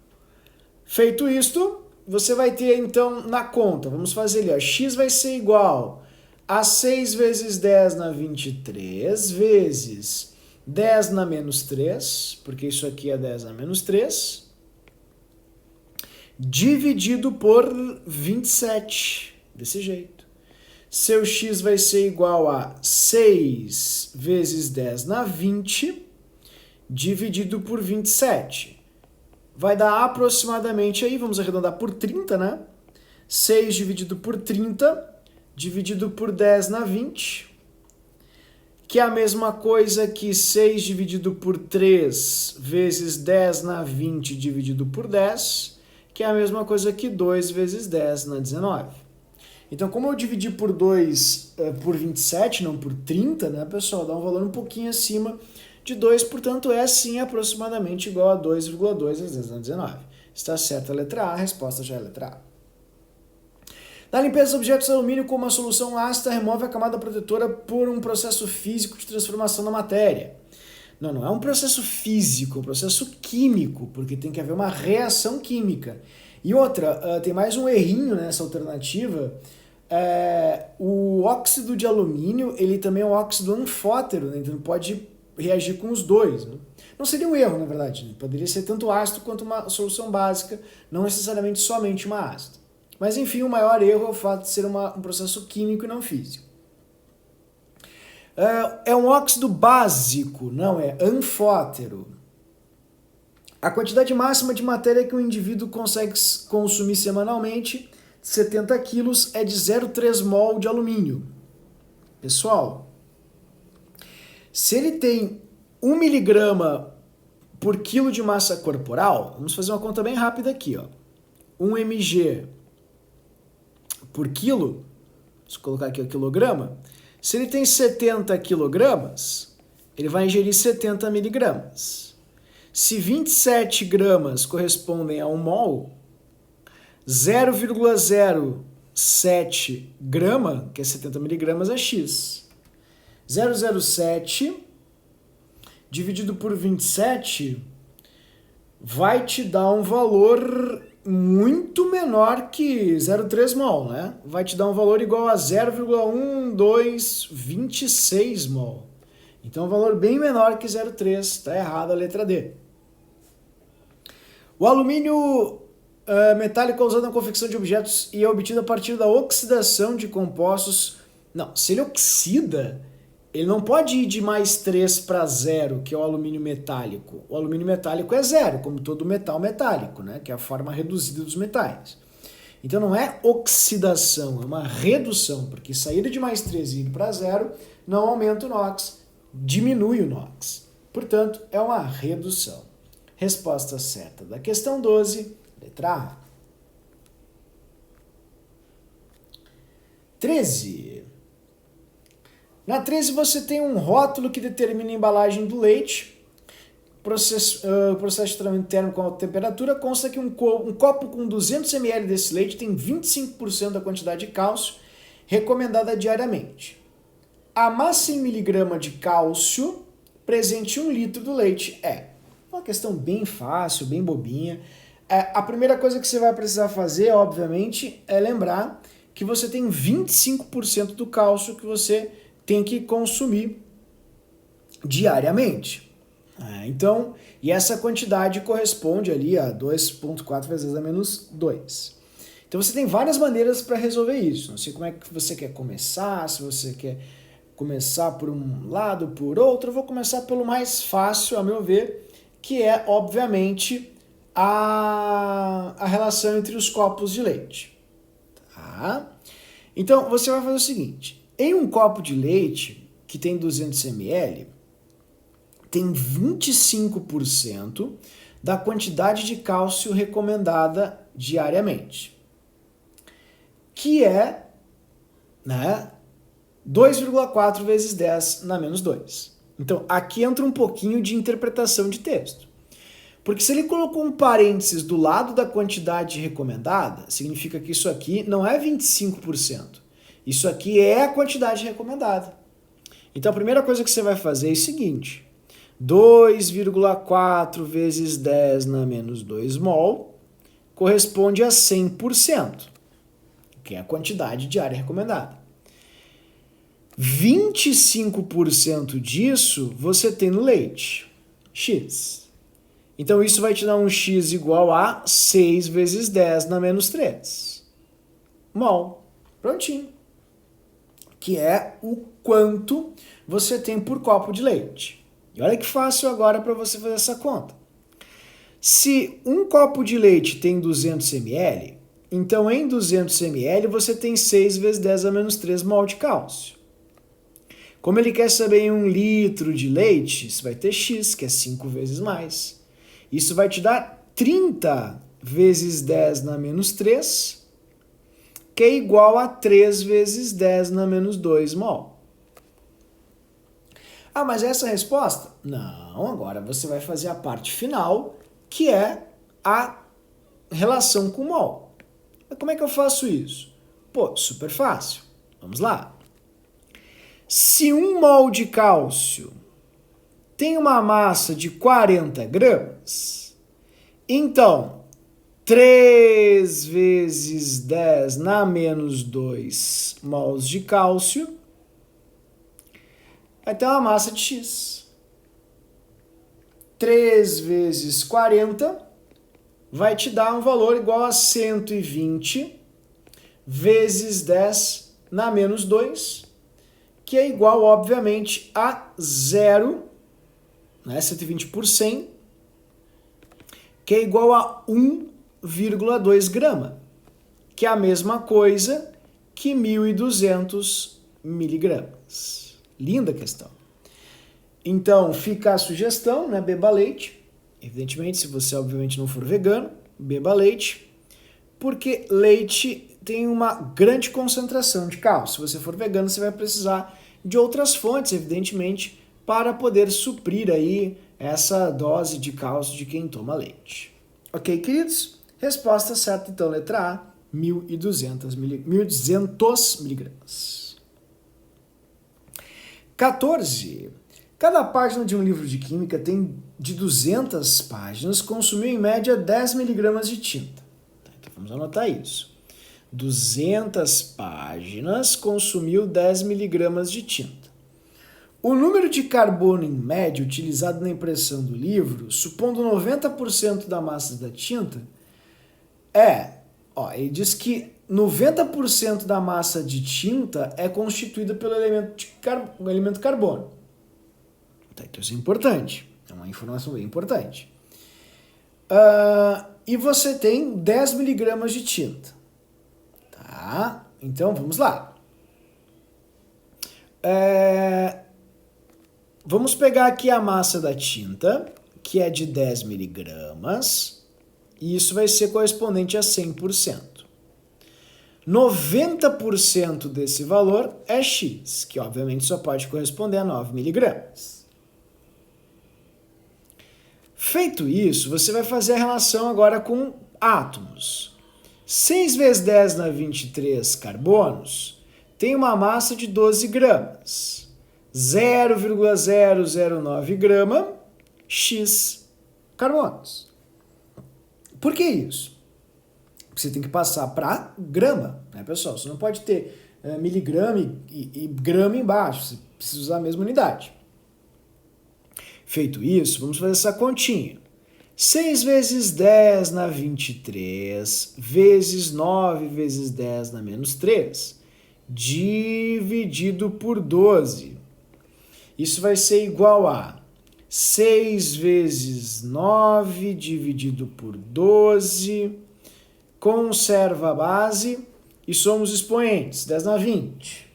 Feito isto, você vai ter então na conta, vamos fazer ali, ó, X vai ser igual a 6 vezes 10 na 23 vezes 10 na menos 3, porque isso aqui é 10 na menos 3, dividido por 27, desse jeito. Seu X vai ser igual a 6 vezes 10 na 20, dividido por 27. Vai dar aproximadamente aí, vamos arredondar por 30, né? 6 dividido por 30, dividido por 10 na 20, que é a mesma coisa que 6 dividido por 3 vezes 10 na 20 dividido por 10, que é a mesma coisa que 2 vezes 10 na 19. Então, como eu dividi por 2 por 27, não por 30, né, pessoal, dá um valor um pouquinho acima de 2, portanto, é sim aproximadamente igual a 2,2 vezes 10 na 19. Está certa a letra A, a resposta já é a letra A. Na limpeza dos objetos de alumínio com uma solução ácida, remove a camada protetora por um processo físico de transformação da matéria. Não é um processo físico, é um processo químico, porque tem que haver uma reação química. E outra, tem mais um errinho nessa alternativa. O óxido de alumínio, ele também é um óxido anfótero, né? Então pode reagir com os dois. Né? Não seria um erro, na verdade. Né? Poderia ser tanto ácido quanto uma solução básica, não necessariamente somente uma ácida. Mas enfim, o maior erro é o fato de ser um processo químico e não físico. É um óxido básico, não é anfótero. A quantidade máxima de matéria que um indivíduo consegue consumir semanalmente, 70 quilos, é de 0,3 mol de alumínio. Pessoal, se ele tem 1 miligrama por quilo de massa corporal, vamos fazer uma conta bem rápida aqui, ó. 1 mg por quilo, vamos colocar aqui o quilograma, se ele tem 70 quilogramas, ele vai ingerir 70 miligramas. Se 27 gramas correspondem a 1 mol, 0,07 grama, que é 70 miligramas, é X. 0,07 dividido por 27 vai te dar um valor muito menor que 0,3 mol, né? Vai te dar um valor igual a 0,1226 mol. Então, um valor bem menor que 0,3. Está errado a letra D. O alumínio metálico é usado na confecção de objetos e é obtido a partir da oxidação de compostos. Não, se ele oxida, ele não pode ir de mais 3 para 0, que é o alumínio metálico. O alumínio metálico é 0, como todo metal metálico, né? Que é a forma reduzida dos metais. Então não é oxidação, é uma redução, porque sair de mais 3 e ir para 0 não aumenta o NOx, diminui o NOx. Portanto, é uma redução. Resposta certa da questão 12, letra A. 13. Na 13 você tem um rótulo que determina a embalagem do leite. O processo de tratamento térmico com alta temperatura consta que um copo com 200 ml desse leite tem 25% da quantidade de cálcio recomendada diariamente. A massa em miligrama de cálcio presente em 1 litro do leite é uma questão bem fácil, bem bobinha. A primeira coisa que você vai precisar fazer, obviamente, é lembrar que você tem 25% do cálcio que você tem que consumir diariamente. Então, e essa quantidade corresponde ali a 2,4 vezes 10 a menos 2. Então você tem várias maneiras para resolver isso. Não sei como é que você quer começar, se você quer começar por um lado, por outro. Eu vou começar pelo mais fácil, a meu ver, que é, obviamente, a relação entre os copos de leite. Tá? Então, você vai fazer o seguinte. Em um copo de leite, que tem 200 ml, tem 25% da quantidade de cálcio recomendada diariamente, que é 2,4 vezes 10 na menos 2. Então, aqui entra um pouquinho de interpretação de texto. Porque se ele colocou um parênteses do lado da quantidade recomendada, significa que isso aqui não é 25%. Isso aqui é a quantidade recomendada. Então, a primeira coisa que você vai fazer é o seguinte. 2,4 vezes 10 na menos 2 mol corresponde a 100%, que é a quantidade de área recomendada. 25% disso você tem no leite, X. Então isso vai te dar um X igual a 6 vezes 10 na menos 3 mol. Prontinho. Que é o quanto você tem por copo de leite. E olha que fácil agora para você fazer essa conta. Se um copo de leite tem 200 ml, então em 200 ml você tem 6 vezes 10 a menos 3 mol de cálcio. Como ele quer saber em 1 litro de leite, você vai ter X, que é 5 vezes mais. Isso vai te dar 30 vezes 10 na menos 3, que é igual a 3 vezes 10 na menos 2 mol. Ah, mas essa é a resposta? Não, agora você vai fazer a parte final, que é a relação com mol. Mas como é que eu faço isso? Pô, super fácil. Vamos lá. Se 1 mol de cálcio tem uma massa de 40 gramas, então 3 vezes 10 na menos 2 mols de cálcio vai ter uma massa de X. 3 vezes 40 vai te dar um valor igual a 120 vezes 10 na menos 2, que é igual, obviamente, a 0, né, 120 por 100, que é igual a 1,2 grama, que é a mesma coisa que 1.200 miligramas. Linda questão. Então, fica a sugestão, né, beba leite. Evidentemente, se você, obviamente, não for vegano, beba leite, porque leite tem uma grande concentração de cálcio. Se você for vegano, você vai precisar de outras fontes, evidentemente, para poder suprir aí essa dose de cálcio de quem toma leite. Ok, queridos? Resposta certa, então, letra A, 1.200 miligramas. 14. Cada página de um livro de química tem de 200 páginas, consumiu em média 10 miligramas de tinta. Então, vamos anotar isso. 200 páginas consumiu 10 miligramas de tinta. O número de carbono em média utilizado na impressão do livro, supondo 90% da massa da tinta, ele diz que 90% da massa de tinta é constituída pelo elemento carbono. Então isso é importante, é uma informação bem importante. E você tem 10 miligramas de tinta. Tá? Então, vamos lá. Vamos pegar aqui a massa da tinta, que é de 10 miligramas, e isso vai ser correspondente a 100%. 90% desse valor é X, que obviamente só pode corresponder a 9 miligramas. Feito isso, você vai fazer a relação agora com átomos. 6 vezes 10 na 23 carbonos tem uma massa de 12 gramas. 0,009 grama X carbonos. Por que isso? Você tem que passar para grama, né, pessoal? Você não pode ter miligrama e grama embaixo, você precisa usar a mesma unidade. Feito isso, vamos fazer essa continha. 6 vezes 10 na 23, vezes 9 vezes 10 na menos 3, dividido por 12. Isso vai ser igual a 6 vezes 9 dividido por 12, conserva a base e somos expoentes, 10 na 20.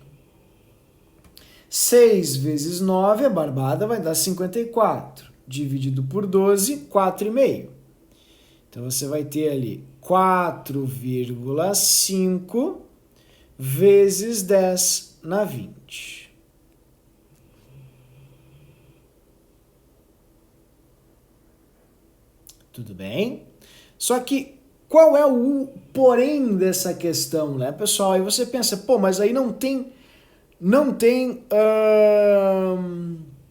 6 vezes 9, a barbada vai dar 54, dividido por 12, 4,5. Então você vai ter ali 4,5 vezes 10 na 20. Tudo bem? Só que qual é o porém dessa questão, né, pessoal? Aí você pensa, pô, mas aí não tem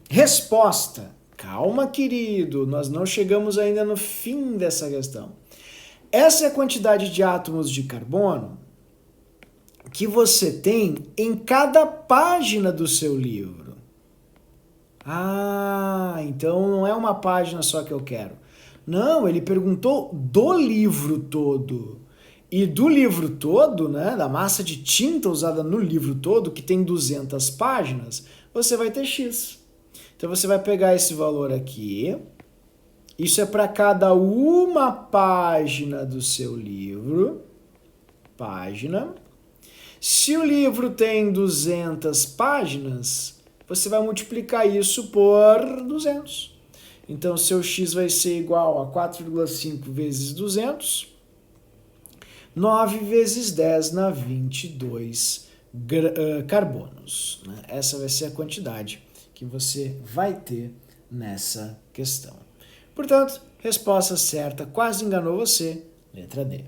resposta. Calma, querido, nós não chegamos ainda no fim dessa questão. Essa é a quantidade de átomos de carbono que você tem em cada página do seu livro. Ah, então não é uma página só que eu quero. Não, ele perguntou do livro todo. E do livro todo, né, da massa de tinta usada no livro todo, que tem 200 páginas, você vai ter X. Então você vai pegar esse valor aqui. Isso é para cada uma página do seu livro. Página. Se o livro tem 200 páginas, você vai multiplicar isso por 200. Então, seu X vai ser igual a 4,5 vezes 200, 9 vezes 10 na 22 carbonos. Né? Essa vai ser a quantidade que você vai ter nessa questão. Portanto, resposta certa, quase enganou você, letra D.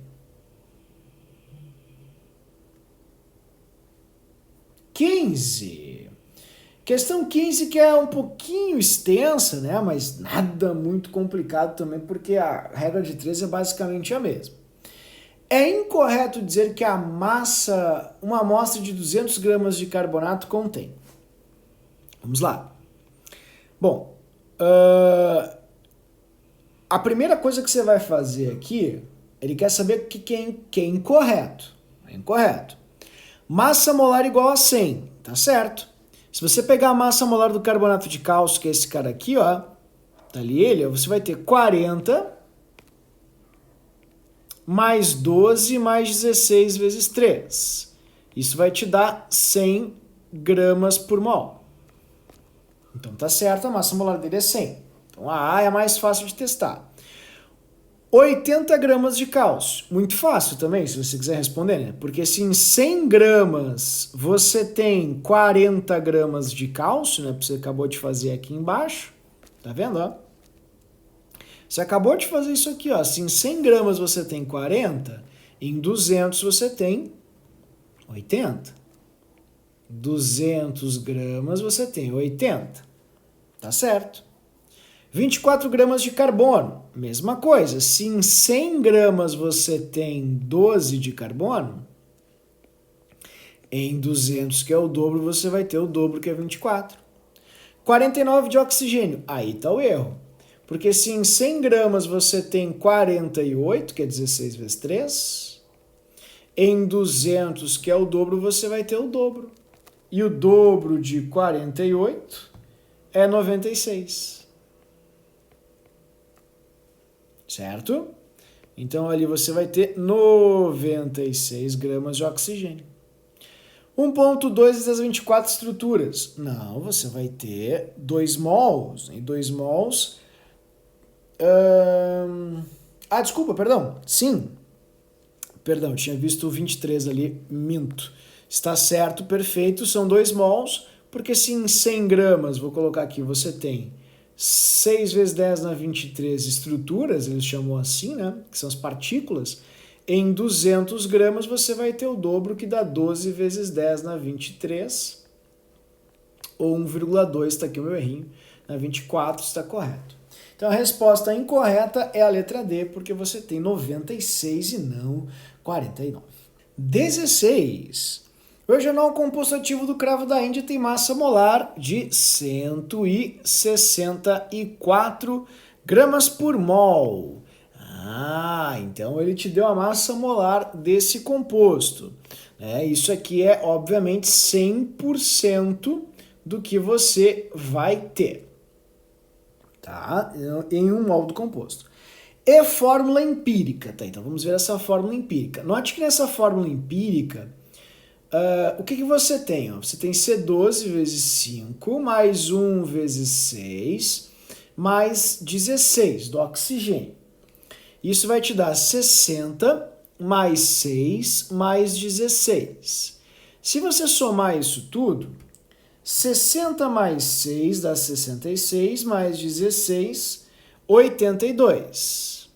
15. Questão 15 que é um pouquinho extensa, né? Mas nada muito complicado também, porque a regra de 3 é basicamente a mesma. É incorreto dizer que a massa, uma amostra de 200 gramas de carbonato contém. Vamos lá. Bom, a primeira coisa que você vai fazer aqui, ele quer saber o que é incorreto. É incorreto. Massa molar igual a 100, tá certo? Se você pegar a massa molar do carbonato de cálcio, que é esse cara aqui, ó, tá ali ele, você vai ter 40 mais 12 mais 16 vezes 3. Isso vai te dar 100 gramas por mol. Então tá certo, a massa molar dele é 100. Então a A é a mais fácil de testar. 80 gramas de cálcio. Muito fácil também, se você quiser responder, né? Porque se em 100 gramas você tem 40 gramas de cálcio, né? Você acabou de fazer aqui embaixo. Tá vendo, ó? Você acabou de fazer isso aqui, ó. Se em 100 gramas você tem 40, em 200 você tem 80. 200 gramas você tem 80. Tá certo? 24 gramas de carbono, mesma coisa. Se em 100 gramas você tem 12 de carbono, em 200, que é o dobro, você vai ter o dobro, que é 24. 49 de oxigênio, aí está o erro. Porque se em 100 gramas você tem 48, que é 16 vezes 3, em 200, que é o dobro, você vai ter o dobro. E o dobro de 48 é 96. Certo? Então ali você vai ter 96 gramas de oxigênio. 1,2 das 24 estruturas. Não, você vai ter 2 mols. E 2 mols... desculpa, perdão. Sim. Perdão, tinha visto o 23 ali, minto. Está certo, perfeito, são 2 mols, porque se em 100 gramas, vou colocar aqui, você tem 6 vezes 10 na 23 estruturas, eles chamam assim, né? Que são as partículas. Em 200 gramas você vai ter o dobro, que dá 12 vezes 10 na 23. Ou 1,2, está aqui o meu errinho. Na 24 está correto. Então a resposta incorreta é a letra D, porque você tem 96 e não 49. 16. O regional composto ativo do cravo da Índia tem massa molar de 164 gramas por mol. Então ele te deu a massa molar desse composto. Isso aqui é, obviamente, 100% do que você vai ter, tá? Em um mol do composto. E fórmula empírica, tá? Então vamos ver essa fórmula empírica. Note que nessa fórmula empírica, o que você tem? Você tem C12 vezes 5, mais 1 vezes 6, mais 16 do oxigênio. Isso vai te dar 60 mais 6 mais 16. Se você somar isso tudo, 60 mais 6 dá 66, mais 16, 82.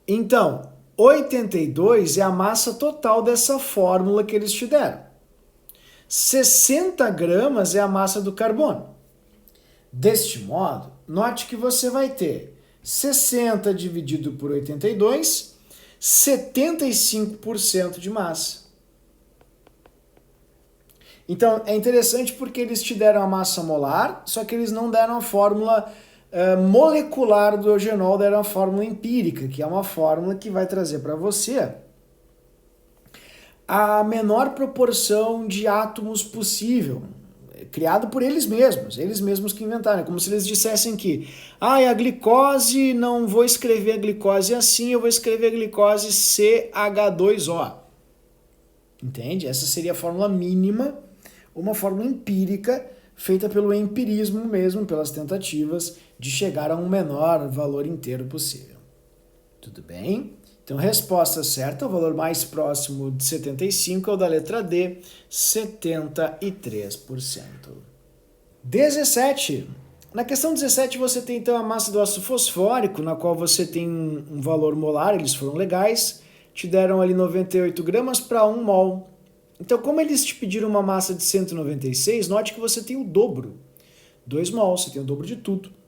Então, 82 é a massa total dessa fórmula que eles te deram. 60 gramas é a massa do carbono. Deste modo, note que você vai ter 60 dividido por 82, 75% de massa. Então, é interessante porque eles te deram a massa molar, só que eles não deram a fórmula molecular do eugenol, deram a fórmula empírica, que é uma fórmula que vai trazer para você a menor proporção de átomos possível, criado por eles mesmos que inventaram. É como se eles dissessem que a glicose, não vou escrever a glicose assim, eu vou escrever a glicose CH2O. Entende? Essa seria a fórmula mínima, uma fórmula empírica, feita pelo empirismo mesmo, pelas tentativas de chegar a um menor valor inteiro possível. Tudo bem? Então, resposta certa, o valor mais próximo de 75 é o da letra D, 73%. 17. Na questão 17, você tem então a massa do ácido fosfórico, na qual você tem um valor molar, eles foram legais, te deram ali 98 gramas para 1 mol. Então, como eles te pediram uma massa de 196, note que você tem o dobro. 2 mols, você tem o dobro de tudo.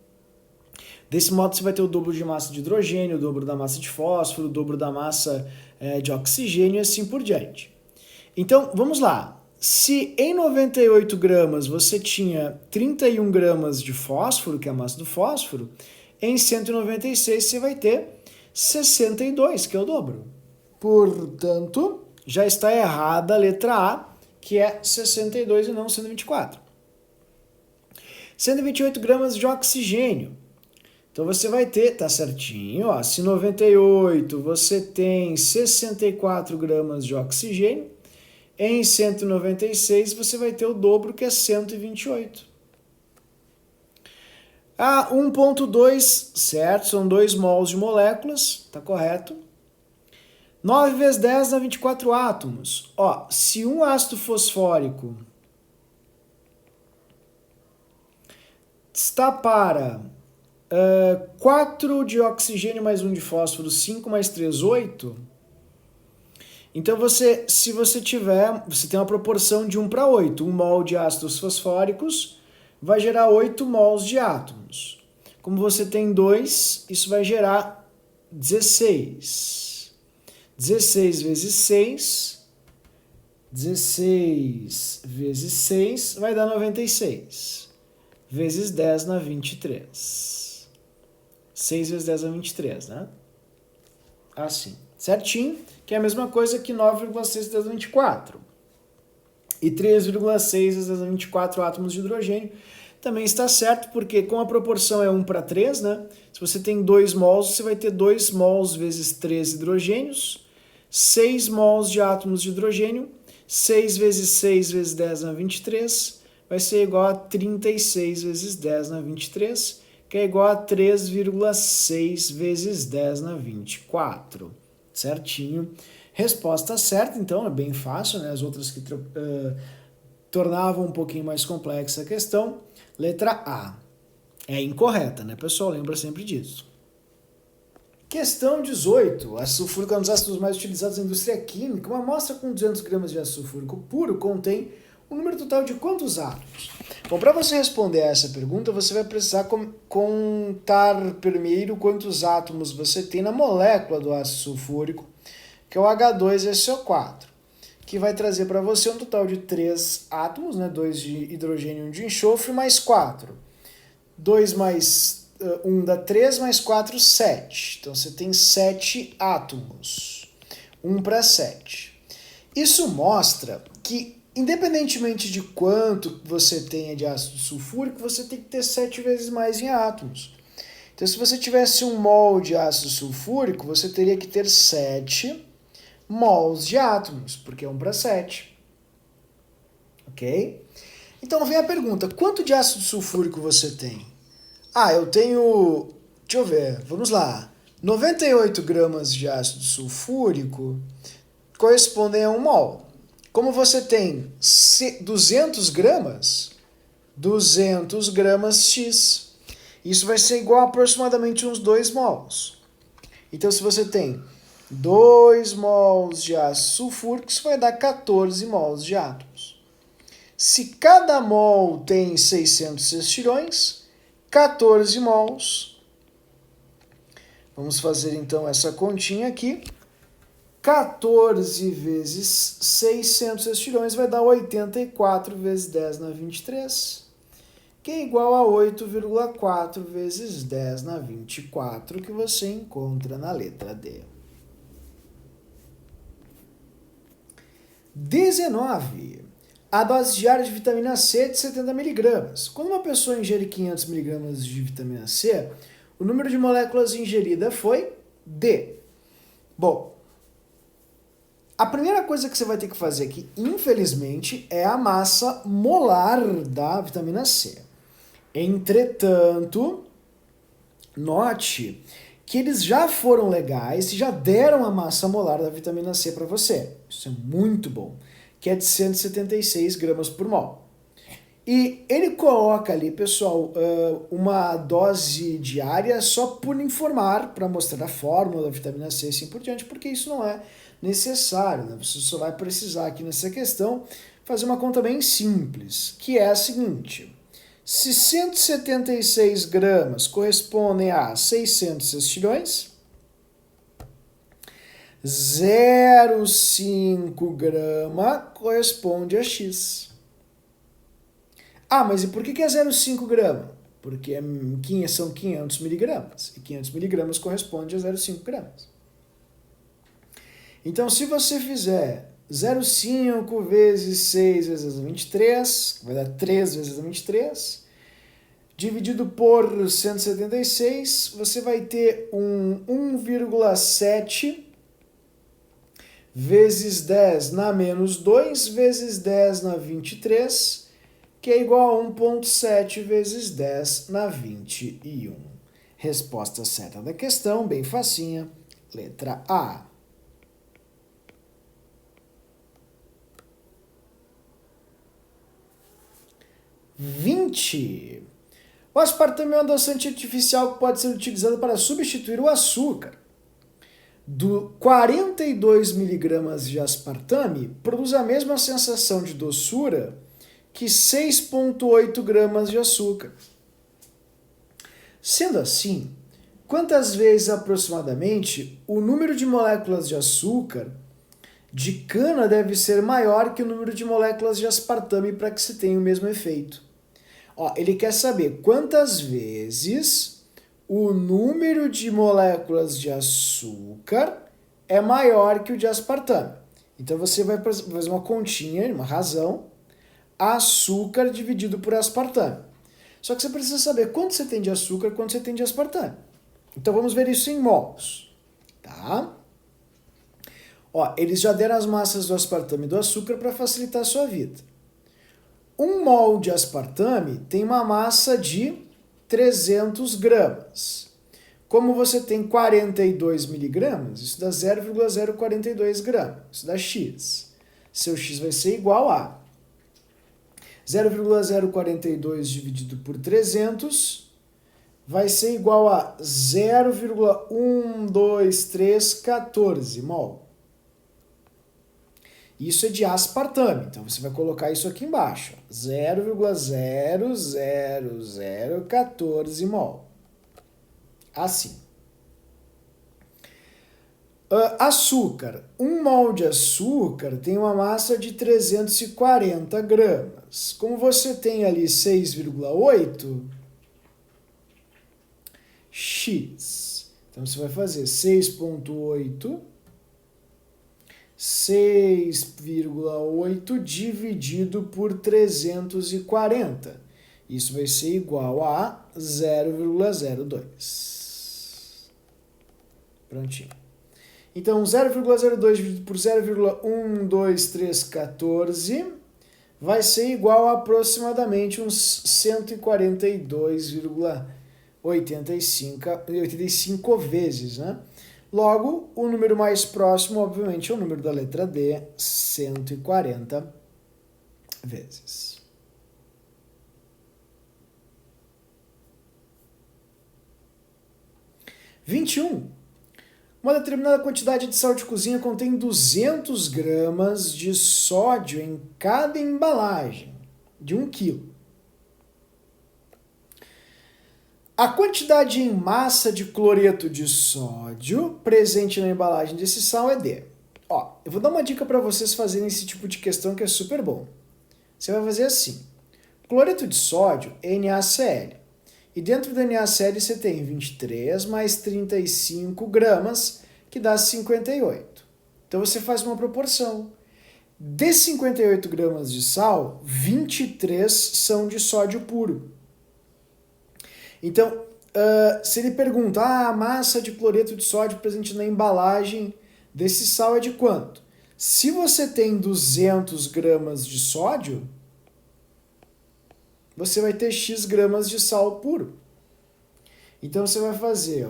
Desse modo, você vai ter o dobro de massa de hidrogênio, o dobro da massa de fósforo, o dobro da massa de oxigênio e assim por diante. Então, vamos lá. Se em 98 gramas você tinha 31 gramas de fósforo, que é a massa do fósforo, em 196 você vai ter 62, que é o dobro. Portanto, já está errada a letra A, que é 62 e não 124. 128 gramas de oxigênio. Então você vai ter, tá certinho, ó, se 98 você tem 64 gramas de oxigênio, em 196 você vai ter o dobro, que é 128. 1,2, certo, são 2 mols de moléculas, tá correto. 9 vezes 10 dá 24 átomos. Ó, se um ácido fosfórico está para 4 de oxigênio mais 1 de fósforo, 5 mais 3, 8. Então, se você tem uma proporção de 1 para 8. 1 mol de ácidos fosfóricos vai gerar 8 mols de átomos. Como você tem 2, isso vai gerar 16. 16 vezes 6, 16 vezes 6 vai dar 96. Vezes 10 dá 23. 6 vezes 10 dá 23, né? Assim, certinho, que é a mesma coisa que 9,6 vezes 10 dá 24. E 3,6 vezes 10 dá 24 átomos de hidrogênio também está certo, porque como a proporção é 1 para 3, né? Se você tem 2 mols, você vai ter 2 mols vezes 3 hidrogênios, 6 mols de átomos de hidrogênio, 6 vezes 6 vezes 10 dá 23, vai ser igual a 36 vezes 10 dá 23, que é igual a 3,6 vezes 10 na 24. Certinho. Resposta certa, então, é bem fácil, né? As outras que tornavam um pouquinho mais complexa a questão. Letra A. É incorreta, né, pessoal? Lembra sempre disso. Questão 18. Ácido sulfúrico é um dos ácidos mais utilizados na indústria química. Uma amostra com 200 gramas de ácido sulfúrico puro contém um número total de quantos átomos? Bom, para você responder a essa pergunta, você vai precisar contar primeiro quantos átomos você tem na molécula do ácido sulfúrico, que é o H2SO4, que vai trazer para você um total de 3 átomos, né? 2 de hidrogênio e 1 de enxofre, mais 4. 2 mais 1 dá 3, mais 4, 7. Então você tem 7 átomos. 1 para 7. Isso mostra que, independentemente de quanto você tenha de ácido sulfúrico, você tem que ter 7 vezes mais em átomos. Então, se você tivesse 1 mol de ácido sulfúrico, você teria que ter 7 mols de átomos, porque é 1 para 7. Ok? Então, vem a pergunta, quanto de ácido sulfúrico você tem? Eu tenho, deixa eu ver, vamos lá, 98 gramas de ácido sulfúrico correspondem a 1 mol. Como você tem 200 gramas X, isso vai ser igual a aproximadamente uns 2 mols. Então, se você tem 2 mols de ácido sulfúrico, isso vai dar 14 mols de átomos. Se cada mol tem 600 sextilhões, 14 mols. Vamos fazer então essa continha aqui. 14 vezes 600 sextilhões vai dar 84 vezes 10 na 23, que é igual a 8,4 vezes 10 na 24, que você encontra na letra D. 19. A dose diária de vitamina C é de 70 mg. Quando uma pessoa ingere 500 mg de vitamina C, o número de moléculas ingerida foi D. Bom, a primeira coisa que você vai ter que fazer aqui, infelizmente, é a massa molar da vitamina C. Entretanto, note que eles já foram legais e já deram a massa molar da vitamina C para você. Isso é muito bom, que é de 176 gramas por mol. E ele coloca ali, pessoal, uma dose diária só por informar, para mostrar a fórmula da vitamina C e assim por diante, porque isso não é necessário, né? Você só vai precisar aqui nessa questão fazer uma conta bem simples, que é a seguinte: se 176 gramas correspondem a 600 sextilhões, 0,5 grama corresponde a X. Ah, mas e por que é 0,5 grama? Porque são 500 miligramas, e 500 miligramas corresponde a 0,5 gramas. Então, se você fizer 0,5 vezes 6 vezes 23, vai dar 3 vezes 23, dividido por 176, você vai ter um 1,7 vezes 10 na menos 2 vezes 10 na 23, que é igual a 1,7 vezes 10 na 21. Resposta certa da questão, bem facinha, letra A. 20. O aspartame é um adoçante artificial que pode ser utilizado para substituir o açúcar. Do 42 mg de aspartame produz a mesma sensação de doçura que 6,8 gramas de açúcar. Sendo assim, quantas vezes aproximadamente o número de moléculas de açúcar de cana deve ser maior que o número de moléculas de aspartame para que se tenha o mesmo efeito? Ó, ele quer saber quantas vezes o número de moléculas de açúcar é maior que o de aspartame. Então você vai fazer uma continha, uma razão, açúcar dividido por aspartame. Só que você precisa saber quanto você tem de açúcar e quanto você tem de aspartame. Então vamos ver isso em mols, tá? Ó, eles já deram as massas do aspartame e do açúcar para facilitar a sua vida. 1 mol de aspartame tem uma massa de 300 gramas. Como você tem 42 miligramas, isso dá 0,042 gramas, isso dá X. Seu X vai ser igual a 0,042 dividido por 300 vai ser igual a 0,12314 mol. Isso é de aspartame, então você vai colocar isso aqui embaixo, 0,00014 mol. Assim. Açúcar. 1 mol de açúcar tem uma massa de 340 gramas. Como você tem ali 6,8 X. Então você vai fazer 6,8 dividido por 340. Isso vai ser igual a 0,02. Prontinho. Então, 0,02 dividido por 0,12314 vai ser igual a aproximadamente uns 142,85 vezes, né? Logo, o número mais próximo, obviamente, é o número da letra D, 140 vezes. (21) Uma determinada quantidade de sal de cozinha contém 200 gramas de sódio em cada embalagem, de 1 quilo. A quantidade em massa de cloreto de sódio presente na embalagem desse sal é de... Ó, eu vou dar uma dica para vocês fazerem esse tipo de questão que é super bom. Você vai fazer assim. Cloreto de sódio é NaCl. E dentro do NaCl você tem 23 mais 35 gramas, que dá 58. Então você faz uma proporção. De 58 gramas de sal, 23 são de sódio puro. Então, se ele pergunta, a massa de cloreto de sódio presente na embalagem desse sal é de quanto? Se você tem 200 gramas de sódio, você vai ter X gramas de sal puro. Então você vai fazer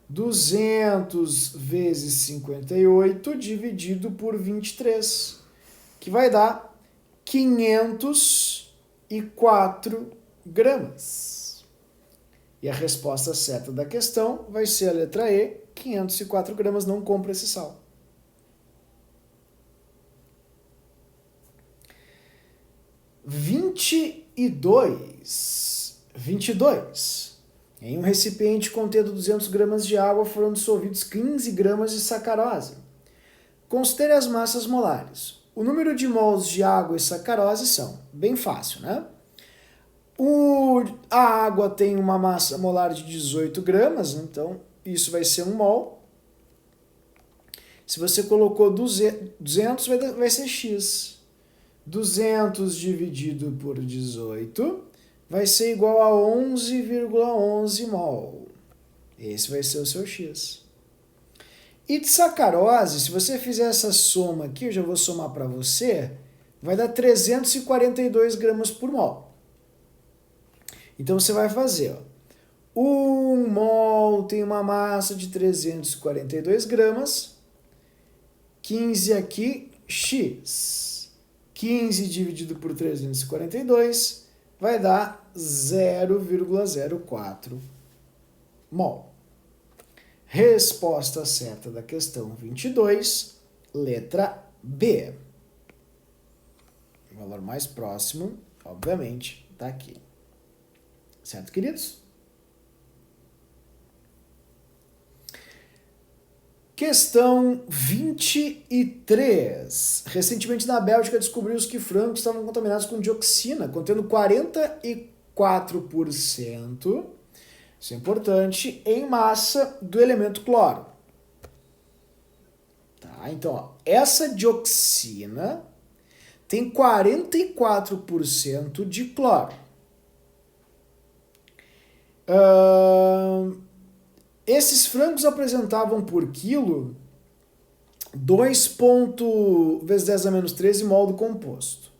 200 vezes 58 dividido por 23, que vai dar 504 gramas. E a resposta certa da questão vai ser a letra E, 504 gramas, não compra esse sal. Vinte e dois. Em um recipiente contendo 200 gramas de água foram dissolvidos 15 gramas de sacarose. Considere as massas molares. O número de mols de água e sacarose são, bem fácil, né? A água tem uma massa molar de 18 gramas, então isso vai ser 1 mol. Se você colocou 200, vai ser X. 200 dividido por 18 vai ser igual a 11,11 mol. Esse vai ser o seu X. E de sacarose, se você fizer essa soma aqui, eu já vou somar para você, vai dar 342 gramas por mol. Então você vai fazer, 1 mol tem uma massa de 342 gramas, 15 aqui, X. 15 dividido por 342 vai dar 0,04 mol. Resposta certa da questão 22, letra B. O valor mais próximo, obviamente, está aqui. Certo, queridos? Questão 23. Recentemente na Bélgica descobriu-se que frangos estavam contaminados com dioxina, contendo 44%, isso é importante, em massa do elemento cloro. Tá, então, ó, essa dioxina tem 44% de cloro. Esses frangos apresentavam por quilo 2 vezes 10 a menos 13 mol do composto.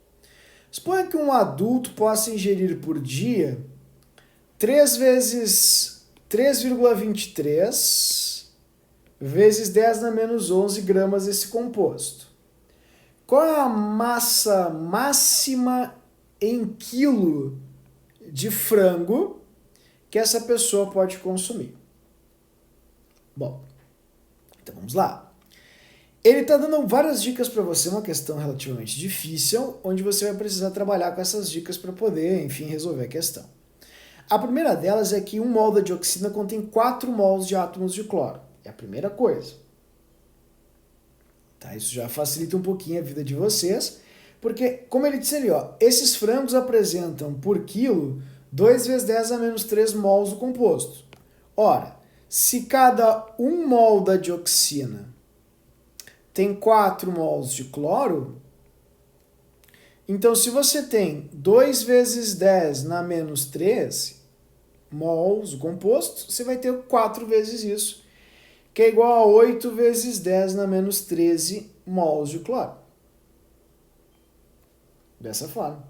Suponha que um adulto possa ingerir por dia 3 vezes 3,23 vezes 10 a menos 11 gramas desse composto. Qual é a massa máxima em quilo de frango que essa pessoa pode consumir? Bom, então vamos lá. Ele está dando várias dicas para você, uma questão relativamente difícil, onde você vai precisar trabalhar com essas dicas para poder, enfim, resolver a questão. A primeira delas é que 1 mol da dioxina contém 4 mols de átomos de cloro. É a primeira coisa. Tá, isso já facilita um pouquinho a vida de vocês, porque, como ele disse ali, esses frangos apresentam por quilo 2 vezes 10 a menos 3 mols do composto. Ora, se cada 1 mol da dioxina tem 4 mols de cloro, então se você tem 2 vezes 10 na menos 13 mols do composto, você vai ter 4 vezes isso, que é igual a 8 vezes 10 na menos 13 mols de cloro. Dessa forma.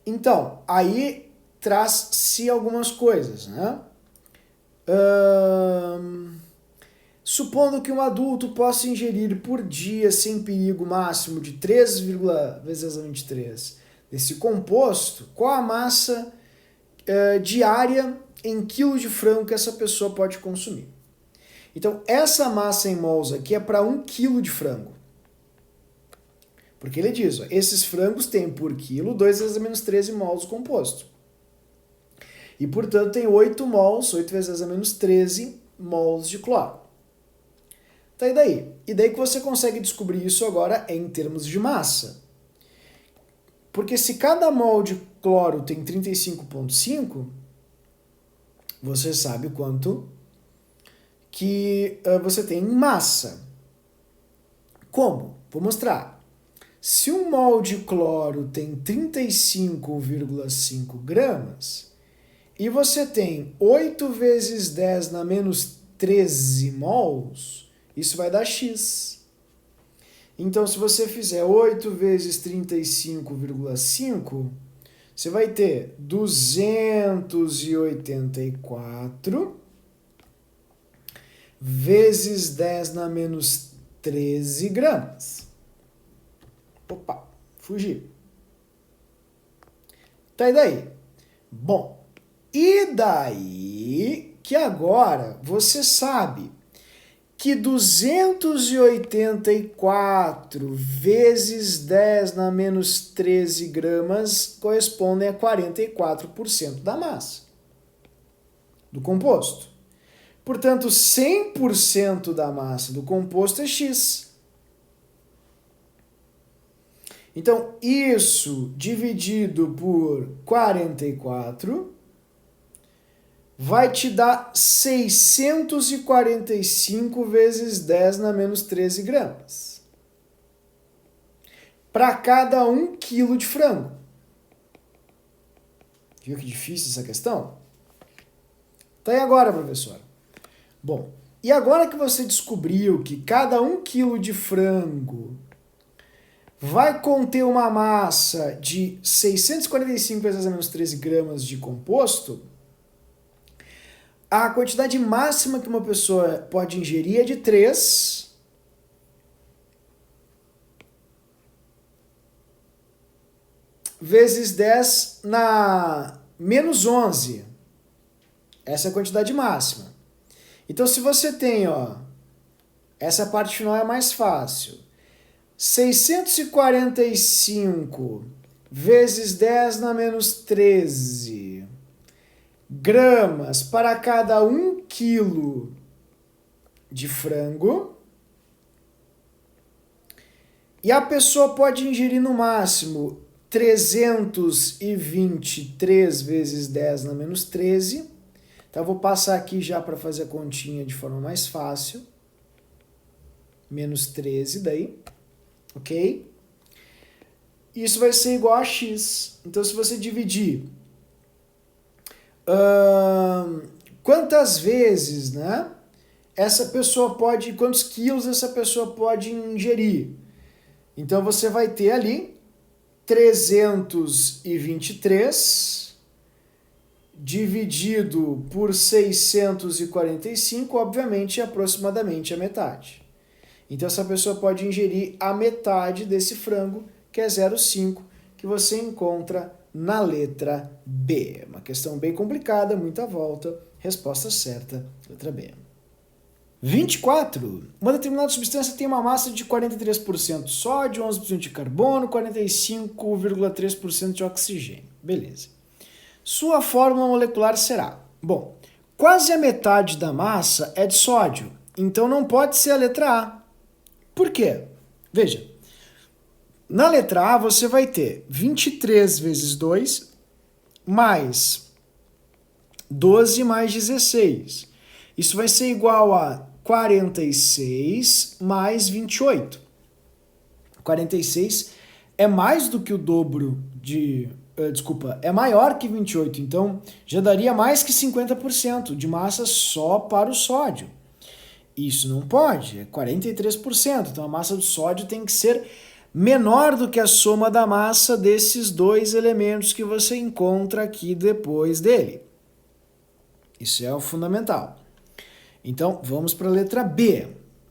Então, aí traz-se algumas coisas, né? Supondo que um adulto possa ingerir por dia, sem perigo máximo, de 3, vezes 10 a 23 desse composto, qual a massa diária em quilo de frango que essa pessoa pode consumir? Então, essa massa em mols aqui é para 1 kg de frango. Porque ele diz, ó, esses frangos têm por quilo 2 vezes a menos 13 mols do composto. E, portanto, tem 8 mols, 8 vezes a menos 13 mols de cloro. Tá, e daí? E daí que você consegue descobrir isso agora em termos de massa. Porque se cada mol de cloro tem 35,5, você sabe o quanto que você tem em massa. Como? Vou mostrar. Se um mol de cloro tem 35,5 gramas e você tem 8 vezes 10 na menos 13 mols, isso vai dar X. Então, se você fizer 8 vezes 35,5, você vai ter 284 vezes 10 na menos 13 gramas. Opa, fugi. Tá, e daí? Bom, e daí que agora você sabe que 284 vezes 10 na menos 13 gramas correspondem a 44% da massa do composto. Portanto, 100% da massa do composto é X. Então, isso dividido por 44 vai te dar 645 vezes 10 na menos 13 gramas. Para cada 1 quilo de frango. Viu que difícil essa questão? Tá, e agora, professor? Bom, e agora que você descobriu que cada 1 quilo de frango vai conter uma massa de 645 vezes a menos 13 gramas de composto, a quantidade máxima que uma pessoa pode ingerir é de 3 vezes 10 na menos 11. Essa é a quantidade máxima. Então, se você tem, ó, essa parte final é mais fácil. 645 vezes 10 na menos 13 gramas para cada 1 quilo de frango. E a pessoa pode ingerir no máximo 323 vezes 10 na menos 13. Então, eu vou passar aqui já para fazer a continha de forma mais fácil. Menos 13 daí. Ok? Isso vai ser igual a X. Então, se você dividir quantas vezes, né, essa pessoa pode, quantos quilos essa pessoa pode ingerir? Então, você vai ter ali 323 dividido por 645, obviamente, é aproximadamente a metade. Então, essa pessoa pode ingerir a metade desse frango, que é 0,5, que você encontra na letra B. Uma questão bem complicada, muita volta. Resposta certa, letra B. 24. Uma determinada substância tem uma massa de 43% sódio, 11% de carbono, 45,3% de oxigênio. Beleza. Sua fórmula molecular será... Bom, quase a metade da massa é de sódio, então não pode ser a letra A. Por quê? Veja, na letra A você vai ter 23 vezes 2 mais 12 mais 16. Isso vai ser igual a 46 mais 28. 46 é mais do que o dobro de... é maior que 28, então já daria mais que 50% de massa só para o sódio. Isso não pode, é 43%, então a massa do sódio tem que ser menor do que a soma da massa desses dois elementos que você encontra aqui depois dele. Isso é o fundamental. Então, vamos para a letra B.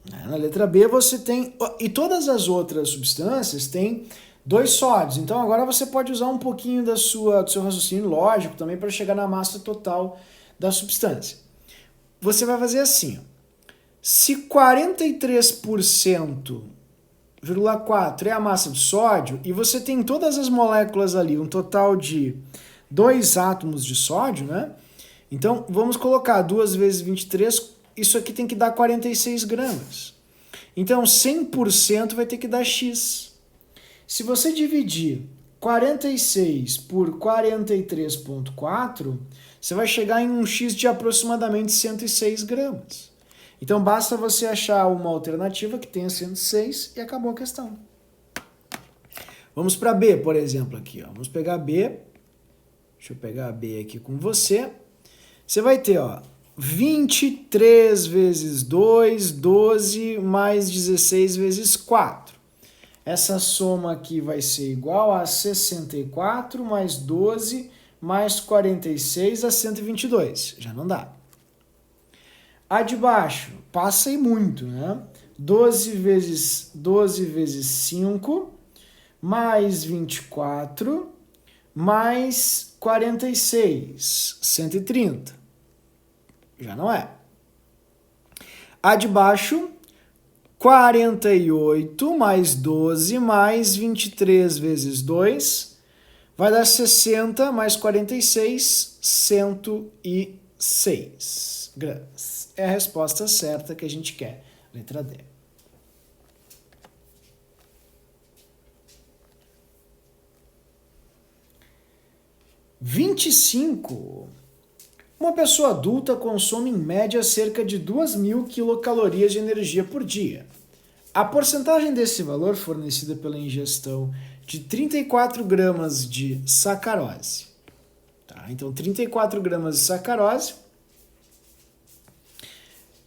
Na letra B você tem... E todas as outras substâncias têm 2 sódios. Então, agora você pode usar um pouquinho do seu raciocínio lógico também para chegar na massa total da substância. Você vai fazer assim, ó. Se 43,4% é a massa de sódio e você tem todas as moléculas ali, um total de 2 átomos de sódio, né? Então, vamos colocar 2 vezes 23, isso aqui tem que dar 46 gramas. Então, 100% vai ter que dar X. Se você dividir 46 por 43,4, você vai chegar em um X de aproximadamente 106 gramas. Então, basta você achar uma alternativa que tenha 106 e acabou a questão. Vamos para B, por exemplo, aqui. Ó. Vamos pegar B. Deixa eu pegar a B aqui com você. Você vai ter, ó, 23 vezes 2, 12, mais 16 vezes 4. Essa soma aqui vai ser igual a 64 mais 12 mais 46 a 122. Já não dá. A de baixo, passa e muito, né? 12 vezes 5, mais 24, mais 46, 130. Já não é. A de baixo, 48 mais 12 mais 23 vezes 2, vai dar 60 mais 46, 106 gramas. É a resposta certa que a gente quer. Letra D. (25) Uma pessoa adulta consome em média cerca de 2.000 quilocalorias de energia por dia. A porcentagem desse valor fornecida pela ingestão de 34 gramas de sacarose. Tá? Então, 34 gramas de sacarose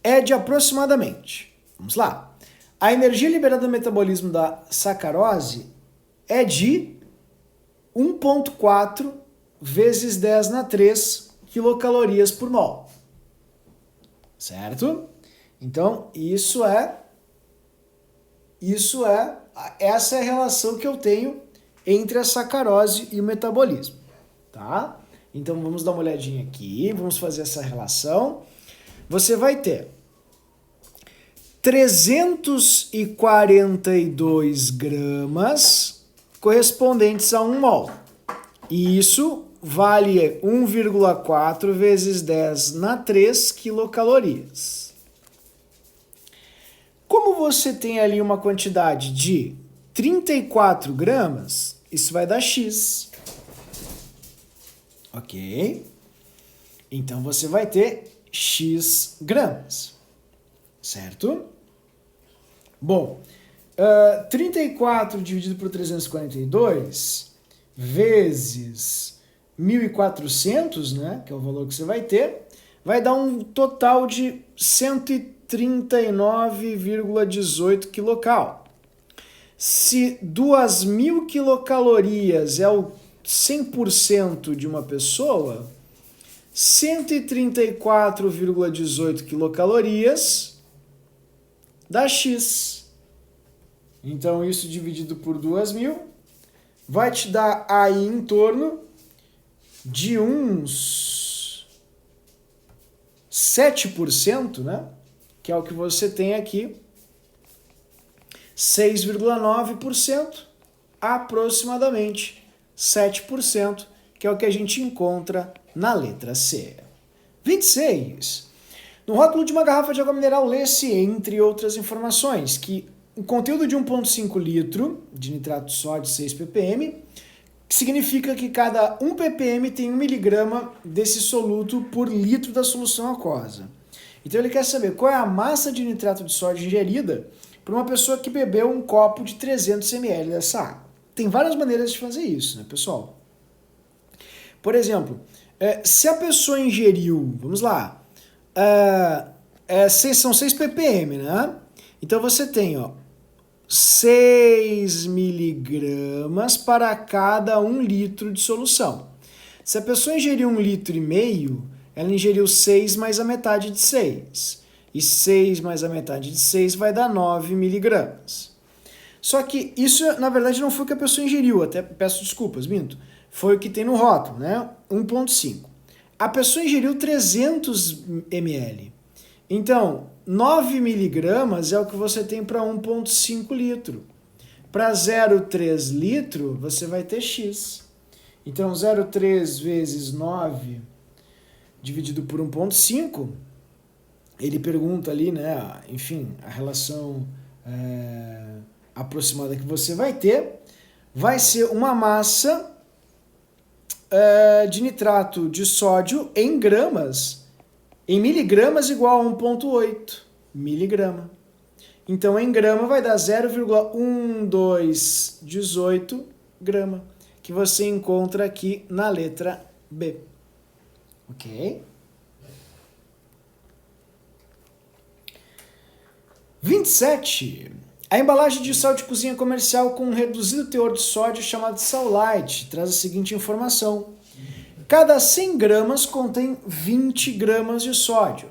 é de aproximadamente, vamos lá, a energia liberada no metabolismo da sacarose é de 1,4 vezes 10 na 3 quilocalorias por mol. Certo? Então, essa é a relação que eu tenho entre a sacarose e o metabolismo. Tá? Então, vamos dar uma olhadinha aqui, vamos fazer essa relação. Você vai ter 342 gramas correspondentes a 1 mol. E isso vale 1,4 vezes 10 na 3 quilocalorias. Como você tem ali uma quantidade de 34 gramas, isso vai dar X. Ok? Então você vai ter X gramas. Certo? Bom, 34 dividido por 342 vezes 1.400, né, que é o valor que você vai ter, vai dar um total de 139,18 quilocal. Se 2.000 quilocalorias é o 100% de uma pessoa, 134,18 quilocalorias dá X. Então, isso dividido por 2.000 vai te dar aí em torno de uns 7%, né? Que é o que você tem aqui. 6,9%, aproximadamente 7%, que é o que a gente encontra na letra C. 26. No rótulo de uma garrafa de água mineral lê-se, entre outras informações, que o conteúdo de 1,5 litro de nitrato de sódio 6 ppm, que significa que cada 1 ppm tem 1 miligrama desse soluto por litro da solução aquosa. Então ele quer saber qual é a massa de nitrato de sódio ingerida por uma pessoa que bebeu um copo de 300 ml dessa água. Tem várias maneiras de fazer isso, né, pessoal? Por exemplo, se a pessoa ingeriu, vamos lá, são 6 ppm, né? Então você tem, ó, 6 miligramas para cada 1 litro de solução. Se a pessoa ingeriu 1,5 litro, ela ingeriu 6 mais a metade de 6. E 6 mais a metade de 6 vai dar 9 miligramas. Só que isso, na verdade, não foi o que a pessoa ingeriu, até peço desculpas, minto. Foi o que tem no rótulo, né? 1,5. A pessoa ingeriu 300 ml. Então, 9 miligramas é o que você tem para 1,5 litro. Para 0,3 litro, você vai ter X. Então, 0,3 vezes 9 dividido por 1,5, ele pergunta ali, né, enfim, a relação aproximada que você vai ter, vai ser uma massa de nitrato de sódio em gramas, em miligramas igual a 1,8 miligrama. Então, em grama vai dar 0,1218 grama, que você encontra aqui na letra B. Ok? 27. A embalagem de sal de cozinha comercial com um reduzido teor de sódio chamado sal light traz a seguinte informação. Cada 100 gramas contém 20 gramas de sódio.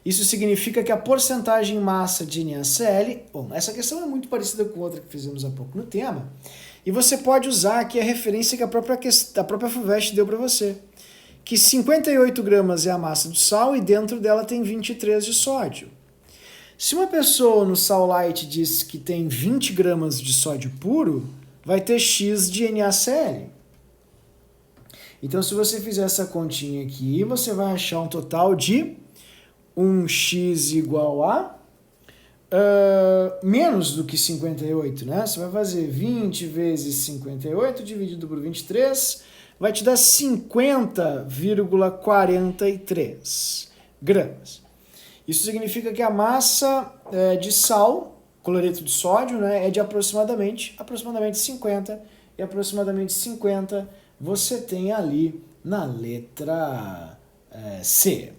Isso significa que a porcentagem massa de NaCl... Bom, essa questão é muito parecida com outra que fizemos há pouco no tema. E você pode usar aqui a referência que a própria FUVEST deu para você. Que 58 gramas é a massa do sal e dentro dela tem 23 de sódio. Se uma pessoa no sal light diz que tem 20 gramas de sódio puro, vai ter X de NaCl. Então, se você fizer essa continha aqui, você vai achar um total de 1x igual a menos do que 58, né? Você vai fazer 20 vezes 58 dividido por 23, vai te dar 50,43 gramas. Isso significa que a massa de sal, cloreto de sódio, né, é de aproximadamente 50, e aproximadamente 50 você tem ali na letra C.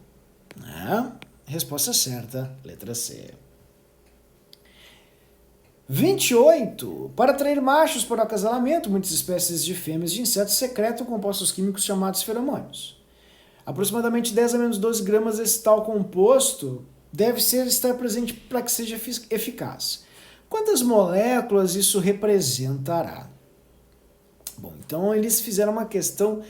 Né? Resposta certa, letra C. 28. Para atrair machos para o acasalamento, muitas espécies de fêmeas de insetos secretam compostos químicos chamados feromônios. Aproximadamente 10 a menos 12 gramas desse tal composto deve estar presente para que seja eficaz. Quantas moléculas isso representará? Bom, então eles fizeram uma questão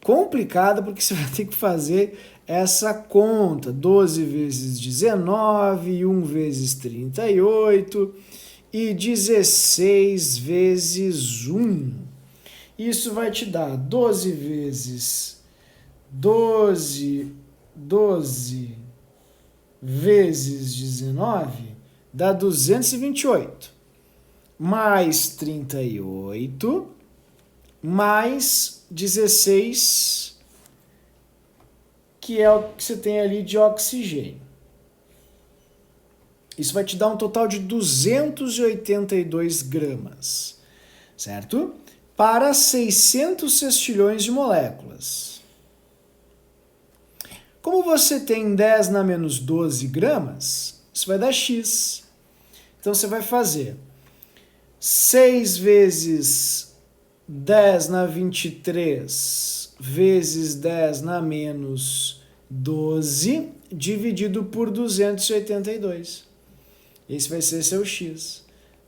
complicada porque você vai ter que fazer essa conta. 12 vezes 19, e 1 vezes 38 e 16 vezes 1. Isso vai te dar 12 vezes 12 vezes 19 dá 228, mais 38, mais 16, que é o que você tem ali de oxigênio. Isso vai te dar um total de 282 gramas, certo? Para 600 sextilhões de moléculas. Como você tem 10 na menos 12 gramas, isso vai dar X. Então você vai fazer 6 vezes 10 na 23 vezes 10 na menos 12 dividido por 282. Esse vai ser seu X.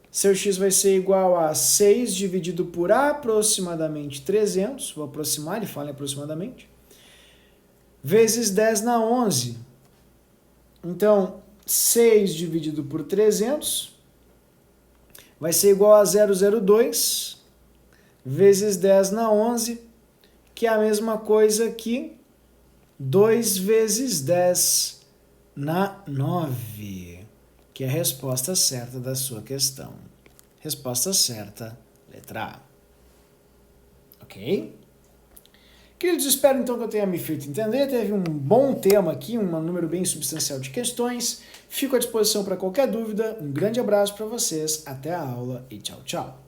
Seu X vai ser igual a 6 dividido por aproximadamente 300, vou aproximar, ele fala aproximadamente, vezes 10 na 11. Então, 6 dividido por 300 vai ser igual a 002 vezes 10 na 11, que é a mesma coisa que 2 vezes 10 na 9, que é a resposta certa da sua questão. Resposta certa, letra A. Ok? Queridos, espero então que eu tenha me feito entender. Teve um bom tema aqui, um número bem substancial de questões. Fico à disposição para qualquer dúvida. Um grande abraço para vocês, até a aula e tchau, tchau.